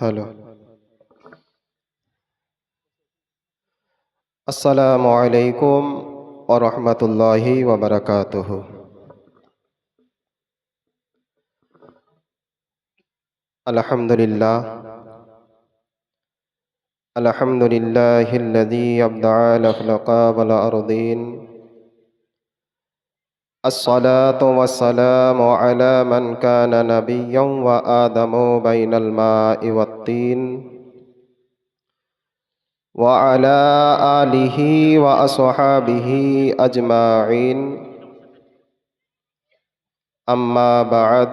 Hello. আসসালামু আলাইকুম ওয়া রাহমাতুল্লাহি ওয়া বারাকাতুহু। আলহামদুলিল্লাহ, আলহামদুলিল্লাহিল্লাযী আবদা'a লাখলাকা ওয়াল আরদিন। আসসালাতু ওয়াসসালামু আলা মান কানা নাবিয়্যান ওয়া আদামু বাইনাল মা'i ওয়াত-তিন। ওয়া আলা আলিহি ওয়া আসহাবিহি আজমাইন। আম্মা বা'দ।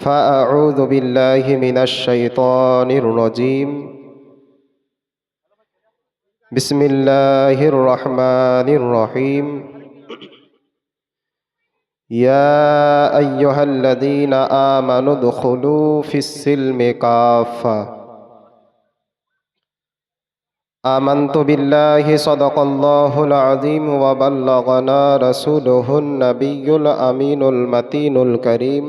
فأعوذ بالله من الشيطان الرجيم. بسم الله الرحمن الرحيم. يا أيها الذين آمنوا ادخلوا في السلم كافة. آمنت بالله صدق الله العظيم وبلغنا رسوله النبي الأمين المتين الكريم.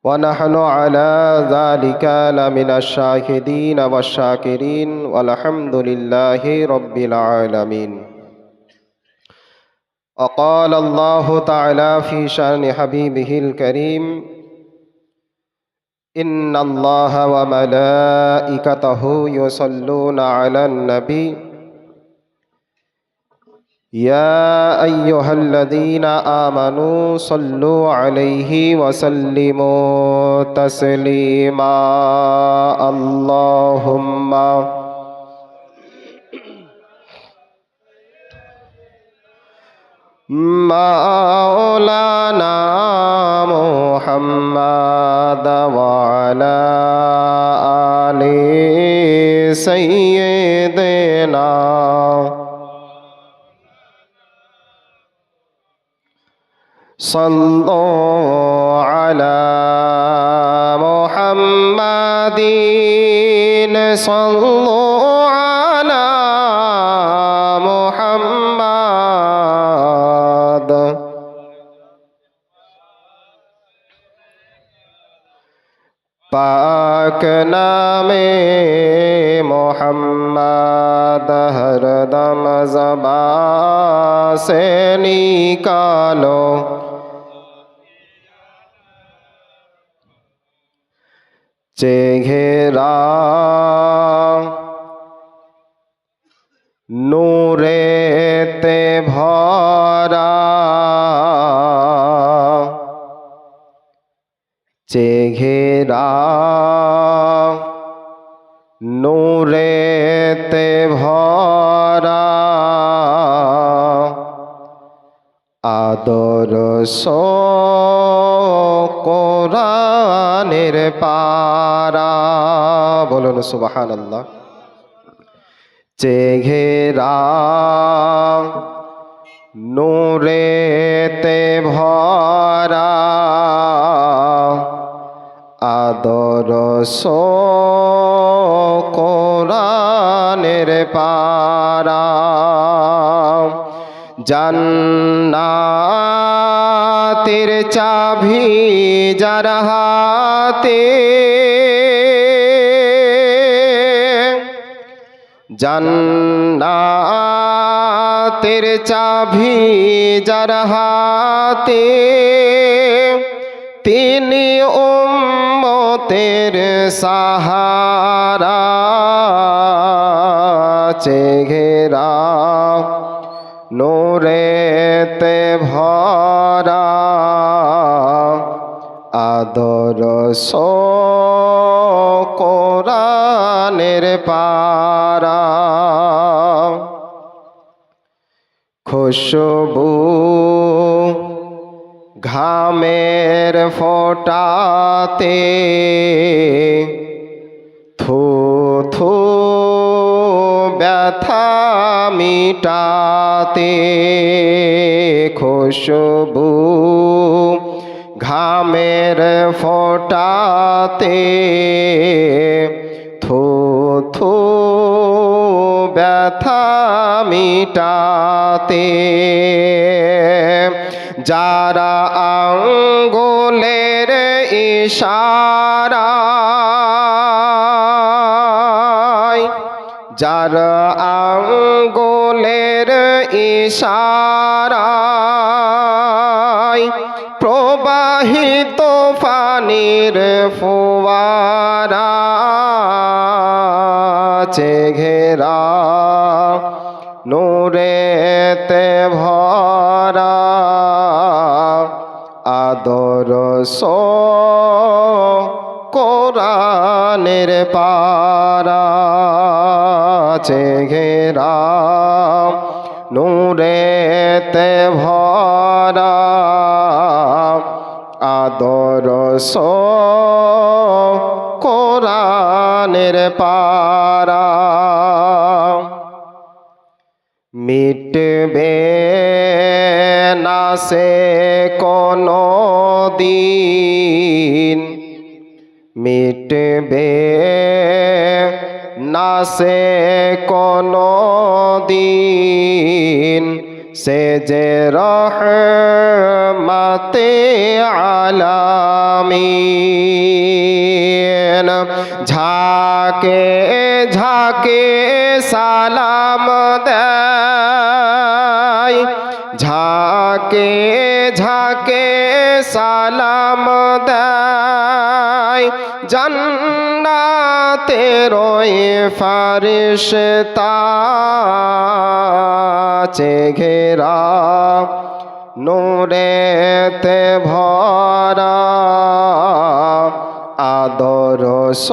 ونحن على ذلك لمن الشاهدين والشاكرين والحمد لله رب العالمين. وقال الله تعالى في شأن حبيبه الكريم: إن الله وملائكته يصلون على النبي يا أيها الذين آمنوا صلوا عليه وسلموا تسليما. اللهم مولانا محمد وعلى آل سيدنا صلوا على محمد صلوا على محمد. पाक नामे मोहम्मद हरदम ज़बान से निकालो, चेहरा नूरे ते भरा, चेहरा नूरे ते भरा, आदर्श কোরআনের পারা। বলুন সুবহানাল্লাহ। চেহারা নূরেতে ভরা, আদর্শ কোরআনের পারা, জান্নাতের চাবি যার হাতে, জান্নাতের চাবি যার হাতে, তিনি উম্মতের সাহারা, চেহারা নূরেতে ভরা, আদর্শ কোরআনের পারা, খুশবু ঘামের ফোঁটাতে, থু থু ব্যথা মিটাতে, খুশবু ঘামের ফোঁটাতে, থু থু ব্যথা মিটাতে, যারা আঙ্গুলের ইশারায় যার আঙ্গুলের ইশারায় প্রবাহিত পানির ফোয়ারা ঘেরা নূরেতে ভরা আদর্শ কোরআনের পারা ঘেরা নূরেতে ভরা আদর্শ কোরআনের পারা মিটবে না সে কোনো দিন মিটবে না সে কোনো দিন সে যে রহমতে আলামিন ঝাঁকে ঝাঁকে সালাম দেয় ঝাঁকে ঝাঁকে সালাম দেয় জান্নাতের ফারিশতা ঘেরা নূরেতে ভরা আদর্শ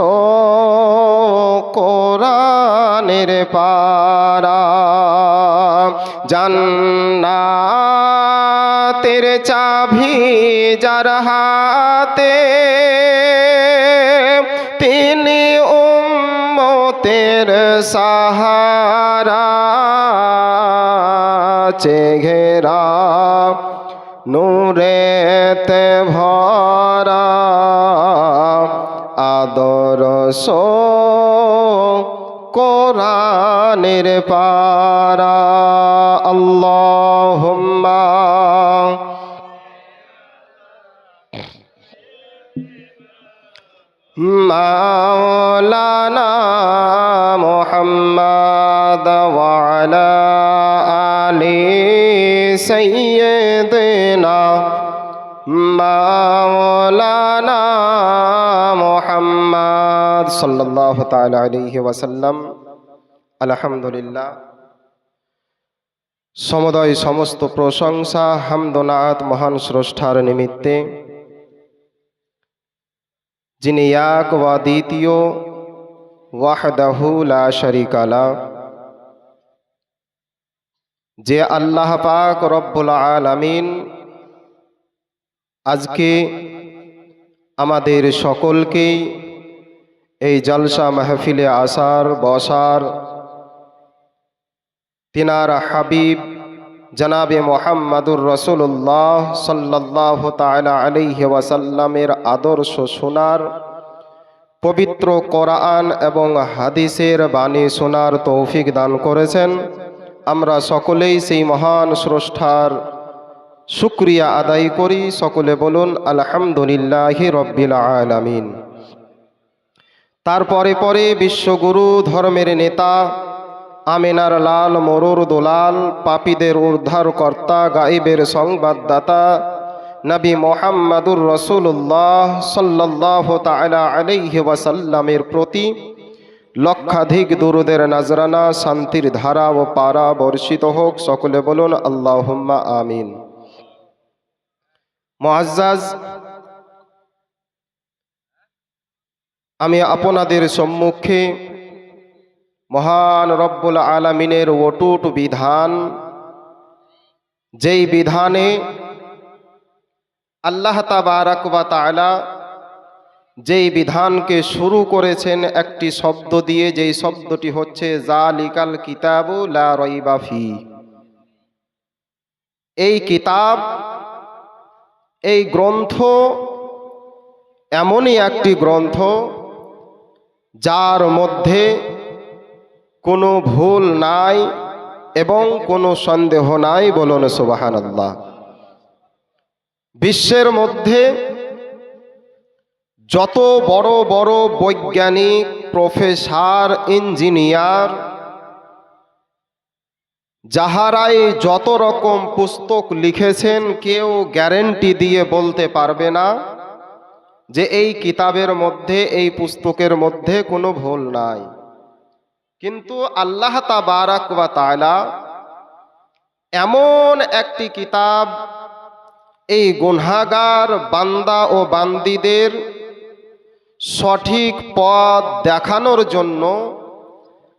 কোরআনের পারা জান্নাতের চাবি যার হাতে তিনি উম্মতের সাহারা ঘেরা নূরেতে ভরা আদর্শ কোরআনের পারা আল্লাহুম্মা মাওলানা মুহাম্মদ ওয়া আলা আলি সাইয়্যিদিনা মাওলানা মুহাম্মদ সাল্লাল্লাহু তাআলা আলাইহি ওয়াসাল্লাম। আলহামদুলিল্লাহ, সমুদয় সমস্ত প্রশংসা হামদনাত মহান স্রষ্টার নিমিত্তে, যিনি এক ওয়া দ্বিতীয়, ওয়াহদাহু লা শারীকা লাহ, যে আল্লাহ পাক রব্বুল আলামিন আজকে আমাদের সকলকেই এই জলসা মাহফিলে আসার বসার, তিনার হাবিব জনাবে মুহাম্মাদুর রাসূলুল্লাহ সাল্লাল্লাহু তাআলা আলাইহি ওয়াসাল্লামের আদর্শ শোনার, পবিত্র কোরআন এবং হাদিসের বাণী শোনার তৌফিক দান করেছেন। আমরা সকলেই সেই মহান স্রষ্টার শুকরিয়া আদায় করি। সকলে বলুন আলহামদুলিল্লাহি রব্বিল আলামিন। তারপরে পরে বিশ্বগুরু, ধর্মের নেতা, আমিনার লাল, মরুর দোলাল, পাপীদের উদ্ধারকর্তা, গায়েবের সংবাদদাতা নবী মুহাম্মাদুর রাসূলুল্লাহ সাল্লাল্লাহু তাআলা আলাইহি ওয়াসাল্লামের প্রতি লক্ষাধিক দুরুদের নজরানা, শান্তির ধারা ও পারা বর্ষিত হোক। সকলে বলুন আল্লাহুম্মা আমিন। মুআজ্জাজ, আমি আপনাদের সম্মুখে মহান রব্বুল আলামিনের অটুট বিধান, যেই বিধানে আল্লাহ তাবারাক ওয়া তাআলা যেই বিধানকে শুরু করেছেন একটি শব্দ দিয়ে, যেই শব্দটি হচ্ছে যালিকাল কিতাবু লা রাইবা ফি। এই কিতাব, এই গ্রন্থ এমনই একটি গ্রন্থ যার মধ্যে কোনো ভুল নাই এবং কোনো সন্দেহ নাই। বলুন সুবহানাল্লাহ। বিশ্বের মধ্যে যত বড় বড় বৈজ্ঞানিক, প্রফেসর, ইঞ্জিনিয়ার, যাহারাই যত রকম পুস্তক লিখেছেন, কেউ গ্যারেন্টি দিয়ে বলতে পারবে না যে এই কিতাবের মধ্যে, এই পুস্তকের মধ্যে কোনো ভুল নাই। কিন্তু আল্লাহ তাবারাক ওয়া তাআলা এমন একটি কিতাব এই গুনাহগার বান্দা ও বান্দীদের সঠিক পথ দেখানোর জন্য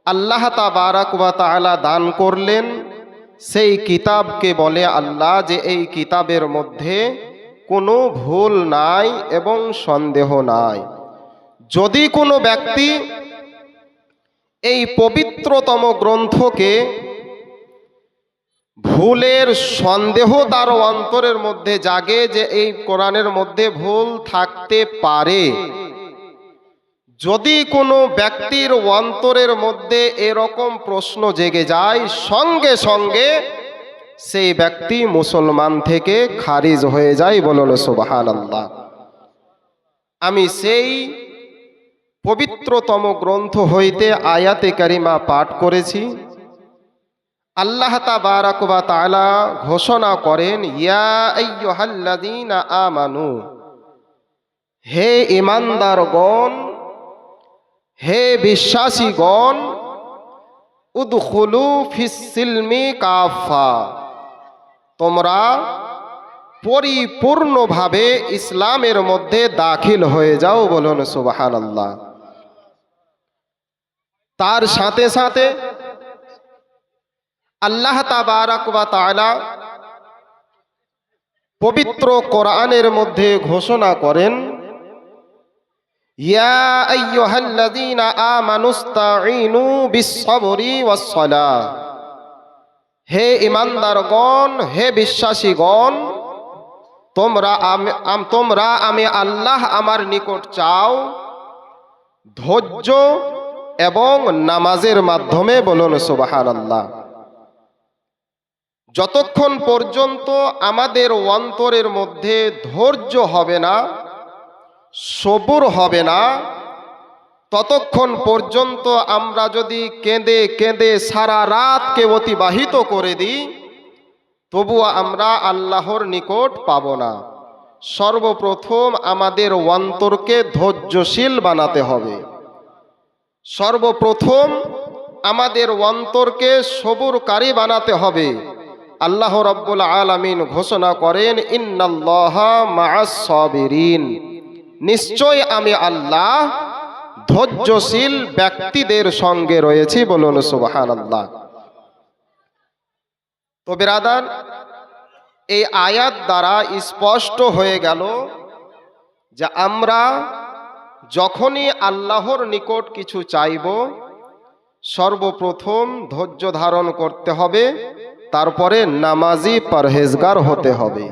আল্লাহ তাবারাক ওয়া তাআলা দান করলেন। সেই কিতাবকে বলে আল্লাহ যে এই কিতাবের মধ্যে কোনো ভুল নাই এবং সন্দেহ নাই। যদি কোনো ব্যক্তি এই পবিত্রতম গ্রন্থকে ভুলের সন্দেহ তার অন্তরের মধ্যে জাগে যে এই কোরআনের মধ্যে ভুল থাকতে পারে, যদি কোনো ব্যক্তির অন্তরের মধ্যে এরকম প্রশ্ন জেগে যায়, সঙ্গে সঙ্গে সেই ব্যক্তি মুসলমান থেকে খারিজ হয়ে যায়। বলুন সুবহানাল্লাহ। আমি সেই পবিত্রতম গ্রন্থ হইতে আয়াতে কারিমা পাঠ করেছি। আল্লাহ তাবারাক ওয়া তাআলা ঘোষণা করেন, ইয়া আইয়ুহাল্লাযীনা আমানু, হে ঈমানদারগণ, হে বিশ্বাসীগণ, উদখুলু ফিস সিলমি কাফা, তোমরা পরিপূর্ণভাবে ইসলামের মধ্যে দাখিল হয়ে যাও। বলুন সুবহানাল্লাহ। তার সাথে সাথে আল্লাহ তাবারাক ওয়া তাআলা পবিত্র কোরআনের মধ্যে ঘোষণা করেন, ইয়া আইয়ুহাল্লাযীনা আমানুস্তাঈনু বিস-সাবরি ওয়াস-সালাহ, হে ঈমানদারগণ, হে বিশ্বাসীগণ, তোমরা আমি আল্লাহ আমার নিকট চাও ধৈর্য এবং নামাজের মাধ্যমে। বলুন সুবহানাল্লাহ। যতক্ষণ পর্যন্ত আমাদের অন্তরের মধ্যে ধৈর্য হবে না, সবুর হবে না, ততক্ষণ পর্যন্ত আমরা যদি কেঁদে কেঁদে সারা রাতকে অতিবাহিত করে দিই, তবুও আমরা আল্লাহর নিকট পাব না। সর্বপ্রথম আমাদের অন্তরকে ধৈর্যশীল বানাতে হবে। সর্বপ্রথম আমাদের অন্তরকে সবুরকারী বানাতে হবে। আল্লাহ রাব্বুল আলামিন ঘোষণা করেন, ইন্নাল্লাহা মা'আস সাবিরিন, নিশ্চয় আমি আল্লাহ ধৈর্যশীল ব্যক্তিদের সঙ্গে রয়েছি। বলুন সুবহানাল্লাহ। তো বিরাদার, এই আয়াত দ্বারা স্পষ্ট হয়ে গেল যে আমরা যখনই আল্লাহর নিকট কিছু চাইব, সর্বপ্রথম ধৈর্য ধারণ করতে হবে, তারপরে নামাজি পরহেজগার হতে হবে।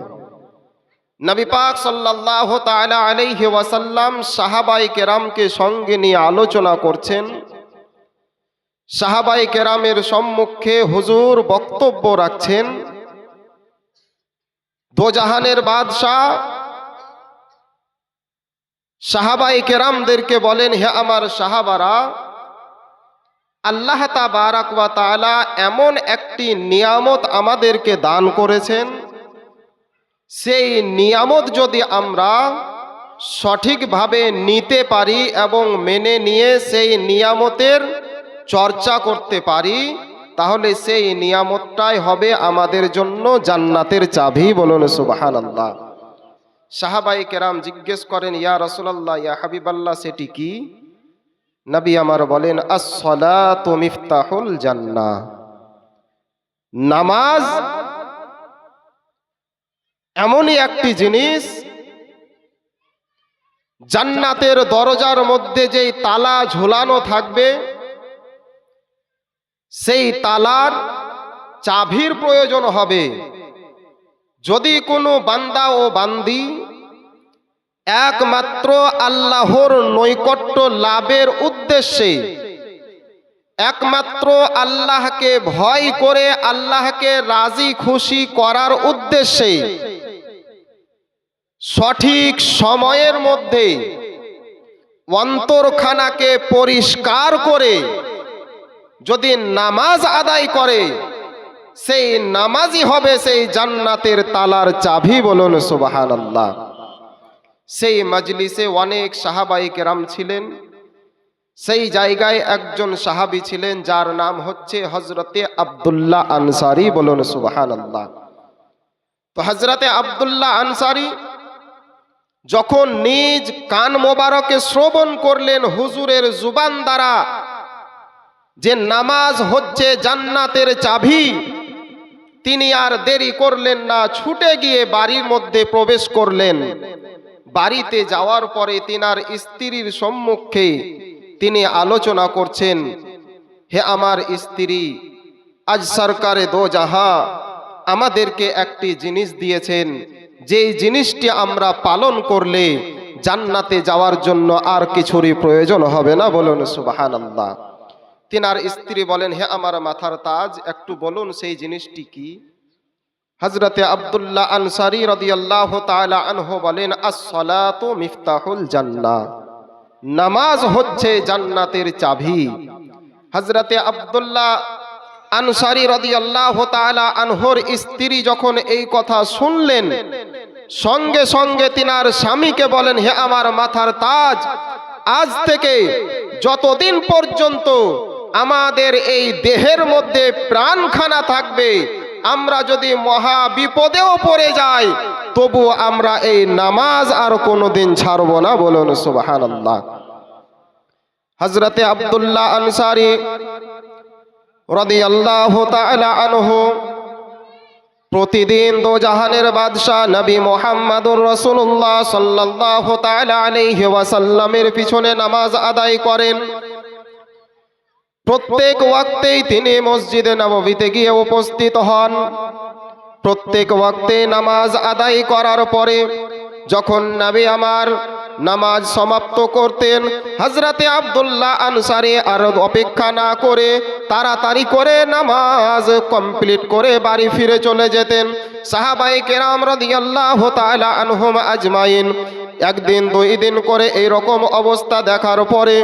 নবী পাক সাল্লাল্লাহু তাআলা আলাইহি ওয়াসাল্লাম সাহাবায়ে কেরামকে সঙ্গে নিয়ে আলোচনা করছেন। সাহাবায়ে কেরামের সম্মুখে হুজুর বক্তব্য রাখছেন। দোজাহানের বাদশাহ সাহাবায়ে কেরামদেরকে বলেন, হে আমার সাহাবারা, আল্লাহ তাবারাক ওয়া তাআলা এমন একটি নিয়ামত আমাদেরকে দান করেছেন, সেই নিয়ামত যদি আমরা সঠিকভাবে নিতে পারি এবং মেনে নিয়ে সেই নিয়ামতের চর্চা করতে পারি, তাহলে সেই নিয়ামতটাই হবে আমাদের জন্য জান্নাতের চাবি। বলুন সুবহানাল্লাহ। সাহাবায়ে কেরাম জিজ্ঞেস করেন, ইয়া রাসূলুল্লাহ, ইয়া হাবিবাল্লাহ, সেটি কি? নবী আমার বলেন, আস-সালাতু মিফতাহুল জান্নাহ, নামাজ এমনই একটি জিনিস, জান্নাতের দরজার মধ্যে যেই তালা ঝুলানো থাকবে, সেই তালার চাবির প্রয়োজন হবে। যদি কোনো বান্দা ও বান্দি একমাত্র আল্লাহর নৈকট্য লাভের উদ্দেশ্যে, একমাত্র আল্লাহকে ভয় করে আল্লাহকে রাজি খুশি করার উদ্দেশ্যে সঠিক সময়ের মধ্যে অন্তরখানাকে পরিষ্কার করে যদি নামাজ আদায় করে, সেই নামাজই হবে সেই জান্নাতের তালার চাবি। বলুন সুবহানাল্লাহ। সেই মজলিসে অনেক সাহাবায়ে কেরাম ছিলেন। সেই জায়গায় একজন সাহাবী ছিলেন যার নাম হচ্ছে হযরতে আব্দুল্লাহ আনসারী। বলুন সুবহানাল্লাহ। তো হযরতে আব্দুল্লাহ আনসারী যখন নিজ কান মোবারকে শ্রবণ করলেন হুজুরের জুবান দ্বারা যে নামাজ হচ্ছে জান্নাতের চাবি, তিনি আর দেরি করলেন না, ছুটে গিয়ে বাড়ির মধ্যে প্রবেশ করলেন। বাড়িতে যাওয়ার পরে তিনার স্ত্রীর সম্মুখে তিনি আলোচনা করছেন, হে আমার স্ত্রী, আজ সরকারে দো জাহাঁ আমাদেরকে একটি জিনিস দিয়েছেন, যেই জিনিসটি আমরা পালন করলে জান্নাতে যাওয়ার জন্য আর কিছুরই প্রয়োজন হবে না। বলুন সুবহানাল্লাহ। তিনার স্ত্রী বলেন, হে আমার মাথার তাজ, একটু বলুন সেই জিনিসটি কি? হযরতে আব্দুল্লাহ আনসারী রাদিয়াল্লাহু তাআলা আনহু বলেন, আস-সালাতু মিফতাহুল জান্নাহ, নামাজ হচ্ছে জান্নাতের চাবি। হযরতে আব্দুল্লাহ আনসারী রাদিয়াল্লাহু তাআলা আনহুর স্ত্রী যখন এই কথা শুনলেন, সঙ্গে সঙ্গে তিনার স্বামীকে বলেন, হে আমার মাথার তাজ, আজ থেকে যতদিন পর্যন্ত আমাদের এই দেহের মধ্যে প্রাণখানা থাকবে, আমরা যদি মহা বিপদেও পড়ে যাই, তবু আমরা এই নামাজ আর কোনোদিন ছাড়ব না। বলুন সুবহানাল্লাহ। হযরতে আব্দুল্লাহ আনসারী রাদিয়াল্লাহু তাআলা আনহু প্রতিদিন দো জাহানের বাদশাহ নবী মুহাম্মদুর রাসূলুল্লাহ সাল্লাল্লাহু তাআলা আলাইহি ওয়াসাল্লামের পিছনে নামাজ আদায় করেন। প্রত্যেক ওয়াক্তেই তিনি মসজিদে নববীতে গিয়ে উপস্থিত হন। প্রত্যেক ওয়াক্তে নামাজ আদায় করার পরে যখন নবী আমার নামাজ সমাপ্ত করতেন, হযরতে আব্দুল্লাহ আনসারী আর অপেক্ষা না করে তাড়াতাড়ি করে নামাজ কমপ্লিট করে বাড়ি ফিরে চলে যেতেন। সাহাবায়ে কেরাম রাদিয়াল্লাহু তাআলা আনহুম আজমাইন একদিন দুই দিন করে এই রকম অবস্থা দেখার পরে,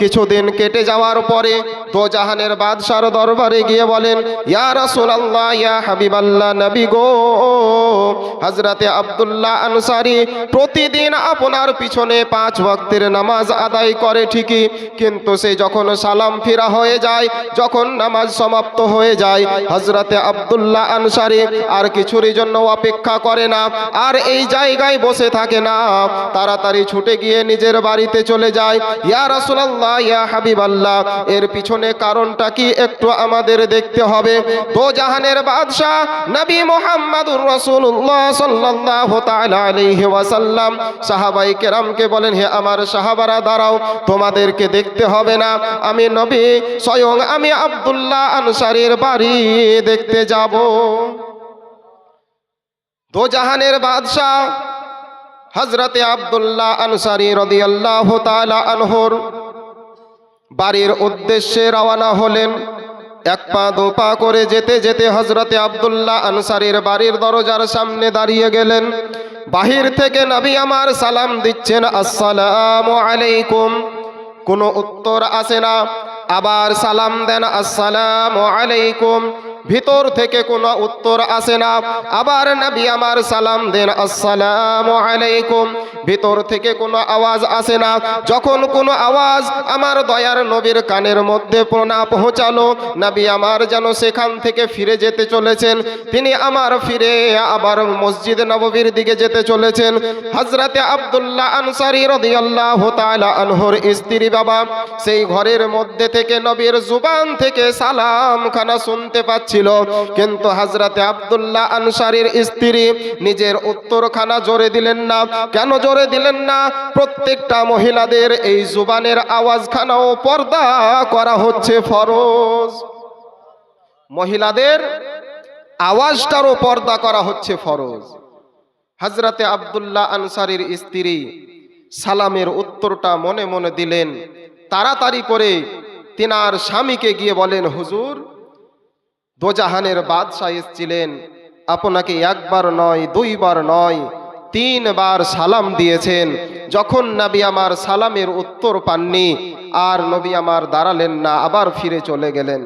কিছুদিন কেটে যাওয়ার পরে দো জাহানের বাদশার দরবারে গিয়ে বলেন, ইয়া রাসূলুল্লাহ, ইয়া হাবিবাল্লাহ, নবী গো, হযরতে আব্দুল্লাহ আনসারী প্রতিদিন আপনার পিছনে 5 ওয়াক্তের নামাজ আদায় করে ঠিকই, কিন্তু সে যখন সালাম ফিরা হয়ে যায়, যখন নামাজ সমাপ্ত হয়ে যায়, হযরতে আব্দুল্লাহ আনসারী আর কিছুরই জন্য অপেক্ষা করে না, আর এই জায়গায় বসে থাকে না, তাড়াতাড়ি ছুটে গিয়ে নিজের বাড়িতে চলে যায়। ইয়া রাসূলুল্লাহ, ইয়া হাবিবাল্লাহ, এর পিছনে কারণটা কি একটু আমাদের দেখতে হবে। দো জাহানের বাদশা নবী মুহাম্মদুর রাসূলুল্লাহ সাল্লাল্লাহু তাআলা আলাইহি ওয়াসাল্লাম সাহাবায়ে কেরামকে বলেন, হে আমার সাহাবারা, দাঁড়াও, তোমাদেরকে দেখতে হবে না, আমি নবী স্বয়ং আমি আব্দুল্লাহ আনসারীর বাড়ি দেখতে যাব। দো জাহানের বাদশা হযরতে আব্দুল্লাহ আনসারী রাদিয়াল্লাহু তাআলা আনহুর বাড়ির উদ্দেশ্যে রওনা হলেন। এক পা দু পা করে যেতে যেতে হযরতে আব্দুল্লাহ আনসারীর বাড়ির দরজার সামনে দাঁড়িয়ে গেলেন। বাহির থেকে নবী আমার সালাম দিচ্ছেন, আসসালামু আলাইকুম, কোনো উত্তর আসে না। আবার সালাম দেন, আসসালামু আলাইকুম, ভিতর থেকে কোনো উত্তর আসে না। আবার নবী আমার সালাম দেন, আসসালামু আলাইকুম, ভিতর থেকে কোনো আওয়াজ আসে না। যখন কোনো আওয়াজ আমার দয়ার নবীর কানের মধ্যে না পৌঁছালো, নবী আমার যেন সেখান থেকে ফিরে যেতে চলেছেন। তিনি আমার ফিরে আবার মসজিদ নববীর দিকে যেতে চলেছেন। হযরতে আব্দুল্লাহ আনসারী রাদিয়াল্লাহু তাআলা আনহুর স্ত্রী বাবা সেই ঘরের মধ্যে থেকে নবীর জুবান থেকে সালাম খানা শুনতে পাচ্ছিল, কিন্তু হযরতে আব্দুল্লাহ আনসারীর স্ত্রী নিজের উত্তরখানা জোরে দিলেন না। কেন জোরে দিলেন না? প্রত্যেকটা মহিলাদের এই জুবানের আওয়াজখানাও পর্দা করা হচ্ছে ফরজ। মহিলাদের আওয়াজটারও পর্দা করা হচ্ছে ফরজ। হযরতে আব্দুল্লাহ আনসারীর স্ত্রী সালামের উত্তরটা মনে মনে দিলেন। তাড়াতাড়ি করে তিনার স্বামীকে গিয়ে বলেন, হুজুর, দোজাহানের বাদশাহ এসেছিলেন, আপনাকে একবার নয় দুইবার নয় 3 বার সালাম দিয়েছেন। যখন নবী আমার সালামের উত্তর পাননি আর নবী আমার দাঁড়ালেন না, আবার ফিরে চলে গেলেন।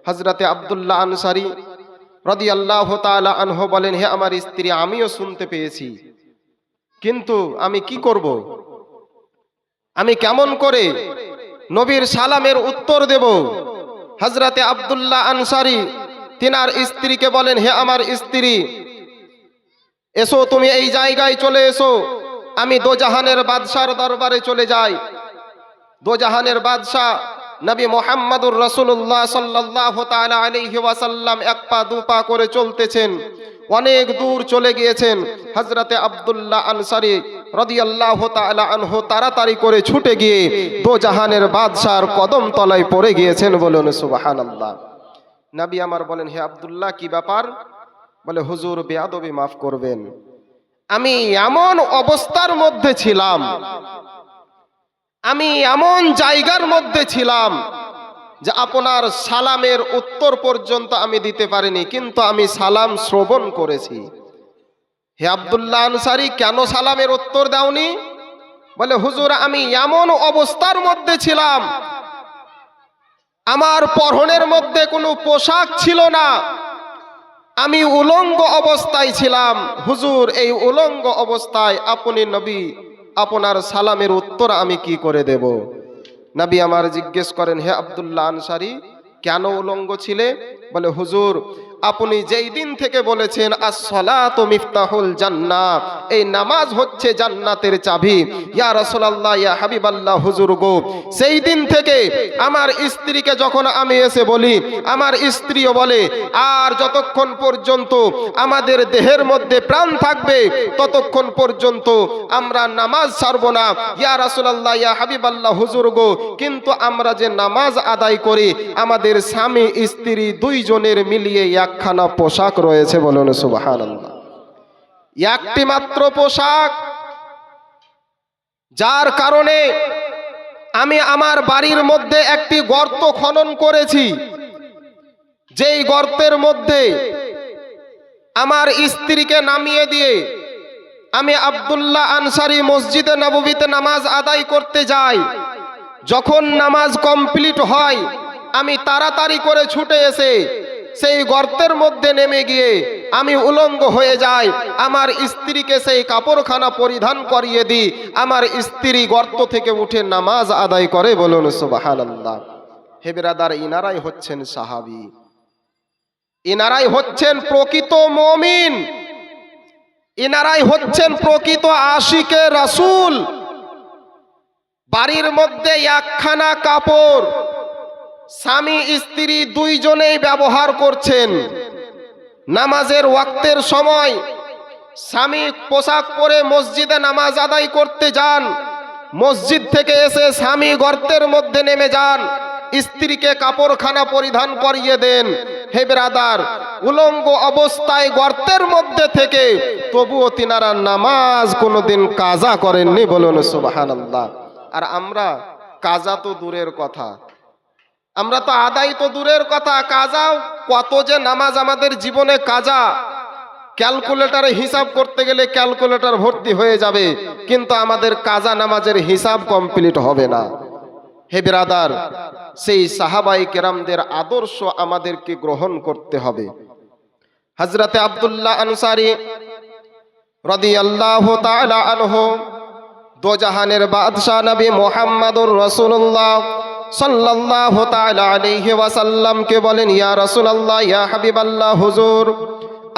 হযরতে আব্দুল্লাহ আনসারী রাদিয়াল্লাহু তাআলা আনহু বলেন, হে আমার স্ত্রী, আমিও শুনতে পেয়েছি, কিন্তু আমি কি করব? আমি কেমন করে নবীর সালামের উত্তর দেব? হযরতে আব্দুল্লাহ আনসারী তিনার স্ত্রীকে বলেন, হে আমার স্ত্রী, এসো, তুমি এই জায়গায় চলে এসো, আমি দোজাহানের বাদশার দরবারে চলে যাই। দোজাহানের বাদশাহ নবী মুহাম্মদুর রাসূলুল্লাহ সাল্লাল্লাহু তাআলা আলাইহি ওয়াসাল্লাম 1 পা 2 পা করে চলতেছেন, অনেক দূর চলে গিয়েছেন। হযরতে আব্দুল্লাহ আনসারী রাদিয়াল্লাহু তাআলা আনহু তাড়াতাড়ি করে ছুটে গিয়ে দোজাহানের বাদশার কদম তলায় পড়ে গিয়েছেন। বলুন সুবহানাল্লাহ। নবী আমার বলেন, হে আব্দুল্লাহ, কি ব্যাপার? বলে, হুজুর, বেয়াদবি মাফ করবেন, আমি এমন অবস্থার মধ্যে ছিলাম, আমি এমন জায়গার মধ্যে ছিলাম যে আপনার সালামের উত্তর পর্যন্ত আমি দিতে পারিনি, কিন্তু আমি সালাম শ্রবণ করেছি। হে আব্দুল্লাহ আনসারী, কেন সালামের উত্তর দাওনি? বলে, হুজুর, আমি এমন অবস্থার মধ্যে ছিলাম, আমার পরনের মধ্যে কোনো পোশাক ছিল না, আমি উলঙ্গ অবস্থায় ছিলাম। হুজুর, এই উলঙ্গ অবস্থায় আপনি নবী, আপনার সালামের উত্তর আমি কি করে দেব? নবী আমার জিজ্ঞেস করেন, হে আব্দুল্লাহ আনসারী, কেন উলঙ্গ ছিলে? বলে, হুজুর, আপনি যেই দিন থেকে বলেছেন আস-সালাতু মিফতাহুল জান্নাহ, এই নামাজ হচ্ছে জান্নাতের চাবি, ইয়া রাসূলুল্লাহ, ইয়া হাবিবাল্লাহ, হুজুর গো, সেই দিন থেকে আমার স্ত্রীকে যখন আমি এসে বলি, আমার স্ত্রীও বলে, আর যতক্ষণ পর্যন্ত আমাদের দেহের মধ্যে প্রাণ থাকবে ততক্ষণ পর্যন্ত আমরা নামাজ ছাড়ব না, ইয়া রাসূলুল্লাহ, ইয়া হাবিবাল্লাহ, হুজুর গো, কিন্তু আমরা যে নামাজ আদায় করি, আমাদের স্বামী স্ত্রী দুইজনের মিলিয়ে একখানা পোশাক রয়েছে। বলুন সুবহানাল্লাহ। একটি মাত্র পোশাক, যার কারণে আমি আমার বাড়ির মধ্যে একটি গর্ত খনন করেছি, যেই গর্তের মধ্যে আমার স্ত্রীকে নামিয়ে দিয়ে আমি আব্দুল্লাহ আনসারী মসজিদে নববীতে নামাজ আদায় করতে যাই। যখন নামাজ কমপ্লিট হয়, আমি তাড়াতাড়ি করে ছুটে এসে সেই গর্তের মধ্যে নেমে গিয়ে আমি উলঙ্গ হয়ে যাই, আমার স্ত্রীকে সেই কাপড়খানা পরিধান করিয়ে দিই, আমার স্ত্রী গর্ত থেকে উঠে নামাজ আদায় করে। বলুন সুবহানাল্লাহ। হে বিরাদার, ইনারাই হচ্ছেন সাহাবী, ইনারাই হচ্ছেন প্রকৃত মুমিন, ইনারাই হচ্ছেন প্রকৃত আশিকে রাসূল। বাড়ির মধ্যে একখানা কাপড় স্বামী স্ত্রী দুইজনেই ব্যবহার করছেন। নামাজের ওয়াক্তের সময় স্বামী পোশাক পরে মসজিদে নামাজ আদায় করতে যান, মসজিদ থেকে এসে স্বামী গর্তের মধ্যে নেমে যান, স্ত্রীকে কাপড়খানা পরিধান করিয়ে দেন। হে ব্রাদার, উলঙ্গ অবস্থায় গর্তের মধ্যে থেকে তবুও তিনারা নামাজ কোনোদিন কাজা করেননি। বলুন সুবহানাল্লাহ। আর আমরা কাজা তো দূরের কথা, আমরা তো আদায় তো দূরের কথা, কাজাও কত যে নামাজ আমাদের জীবনে কাজা, ক্যালকুলেটরে হিসাব করতে গেলে ক্যালকুলেটর ভর্তি হয়ে যাবে, কিন্তু আমাদের কাজা নামাজের হিসাব কমপ্লিট হবে না। হে বিরাদার, সেই সাহাবায়ে কেরামদের আদর্শ আমাদেরকে গ্রহণ করতে হবে। হযরতে আব্দুল্লাহ আনসারী রাদিয়াল্লাহু তাআলা আনহু দোজাহানের বাদশা নবী মুহাম্মদুর রাসূলুল্লাহ সাল্লাল্লাহু তাআলা আলাইহি ওয়াসাল্লামকে বলেন, ইয়া রাসূলুল্লাহ, ইয়া হাবিবাল্লাহ, হুজুর,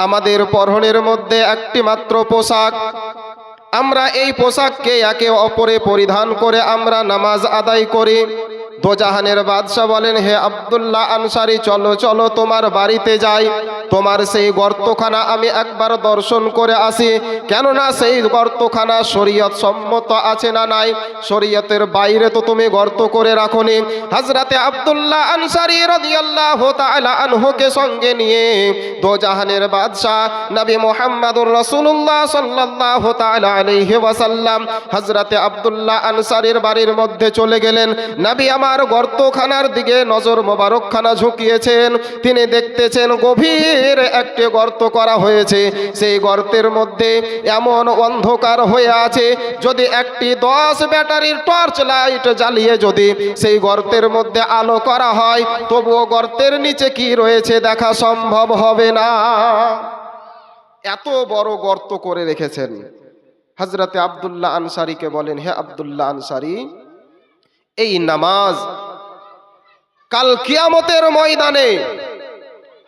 আমাদের পরনের মধ্যে একটি মাত্র পোশাক, আমরা এই পোশাককে একে অপরে পরিধান করে আমরা নামাজ আদায় করি। দোজাহানের বাদশা বলেন, হে আব্দুল্লাহ আনসারী, চলো চলো তোমার বাড়িতে যাই, তোমার সেই গর্তখানা আমি একবার দর্শন করে আসি, কেননা সেই গর্তখানা শরীয়ত সম্মত আছে না নাই, শরীয়তের বাইরে তো তুমি গর্ত করে রাখোনি। হযরতে আব্দুল্লাহ আনসারী রাদিয়াল্লাহু তাআলা আনহুকে সঙ্গে নিয়ে দোজাহানের বাদশা নবী মুহাম্মদুর রাসূলুল্লাহ সাল্লাল্লাহু তাআলা আলাইহি ওয়াসাল্লাম হযরতে আব্দুল্লাহ আনসারীর বাড়ির মধ্যে চলে গেলেন। নবী আমার আমার গর্তখানার দিকে নজর মোবারকখানা ঝুঁকিয়েছেন। তিনি দেখতেছেন গভীর একটি গর্ত করা হয়েছে। সেই গর্তের মধ্যে এমন অন্ধকার হয়ে আছে, যদি একটি 10 ব্যাটারির টর্চ লাইট জ্বালিয়ে যদি সেই গর্তের মধ্যে আলো করা হয়, তবুও গর্তের নিচে কি রয়েছে দেখা সম্ভব হবে না। এত বড় গর্ত করে রেখেছেন। হযরতে আব্দুল্লাহ আনসারীকে বলেন, হে আব্দুল্লাহ আনসারী, এই নামাজ কাল কিয়ামতের ময়দানে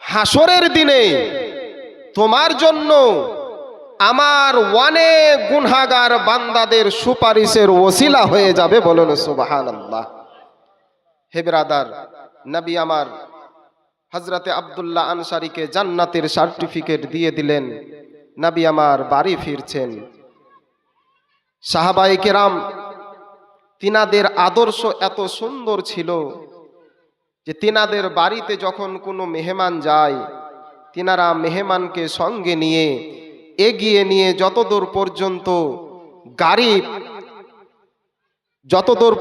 হাসরের দিনে তোমার জন্য আমার অনেক গুনাহগার বান্দাদের সুপারিশের ওসিলা হয়ে যাবে। বলুন সুবহানাল্লাহ। হে ব্রাদার, নবী আমার হযরতে আব্দুল্লাহ আনসারীকে জান্নাতের সার্টিফিকেট দিয়ে দিলেন। নবী আমার বাড়ি ফিরছেন। সাহাবায়ে কেরাম তিনাদের আদর্শ এত সুন্দর ছিল যে তিনাদের বাড়িতে যখন কোনো মেহমান যায়, তিনারা মেহমানকে সঙ্গে নিয়ে এগিয়ে নিয়ে যতদূর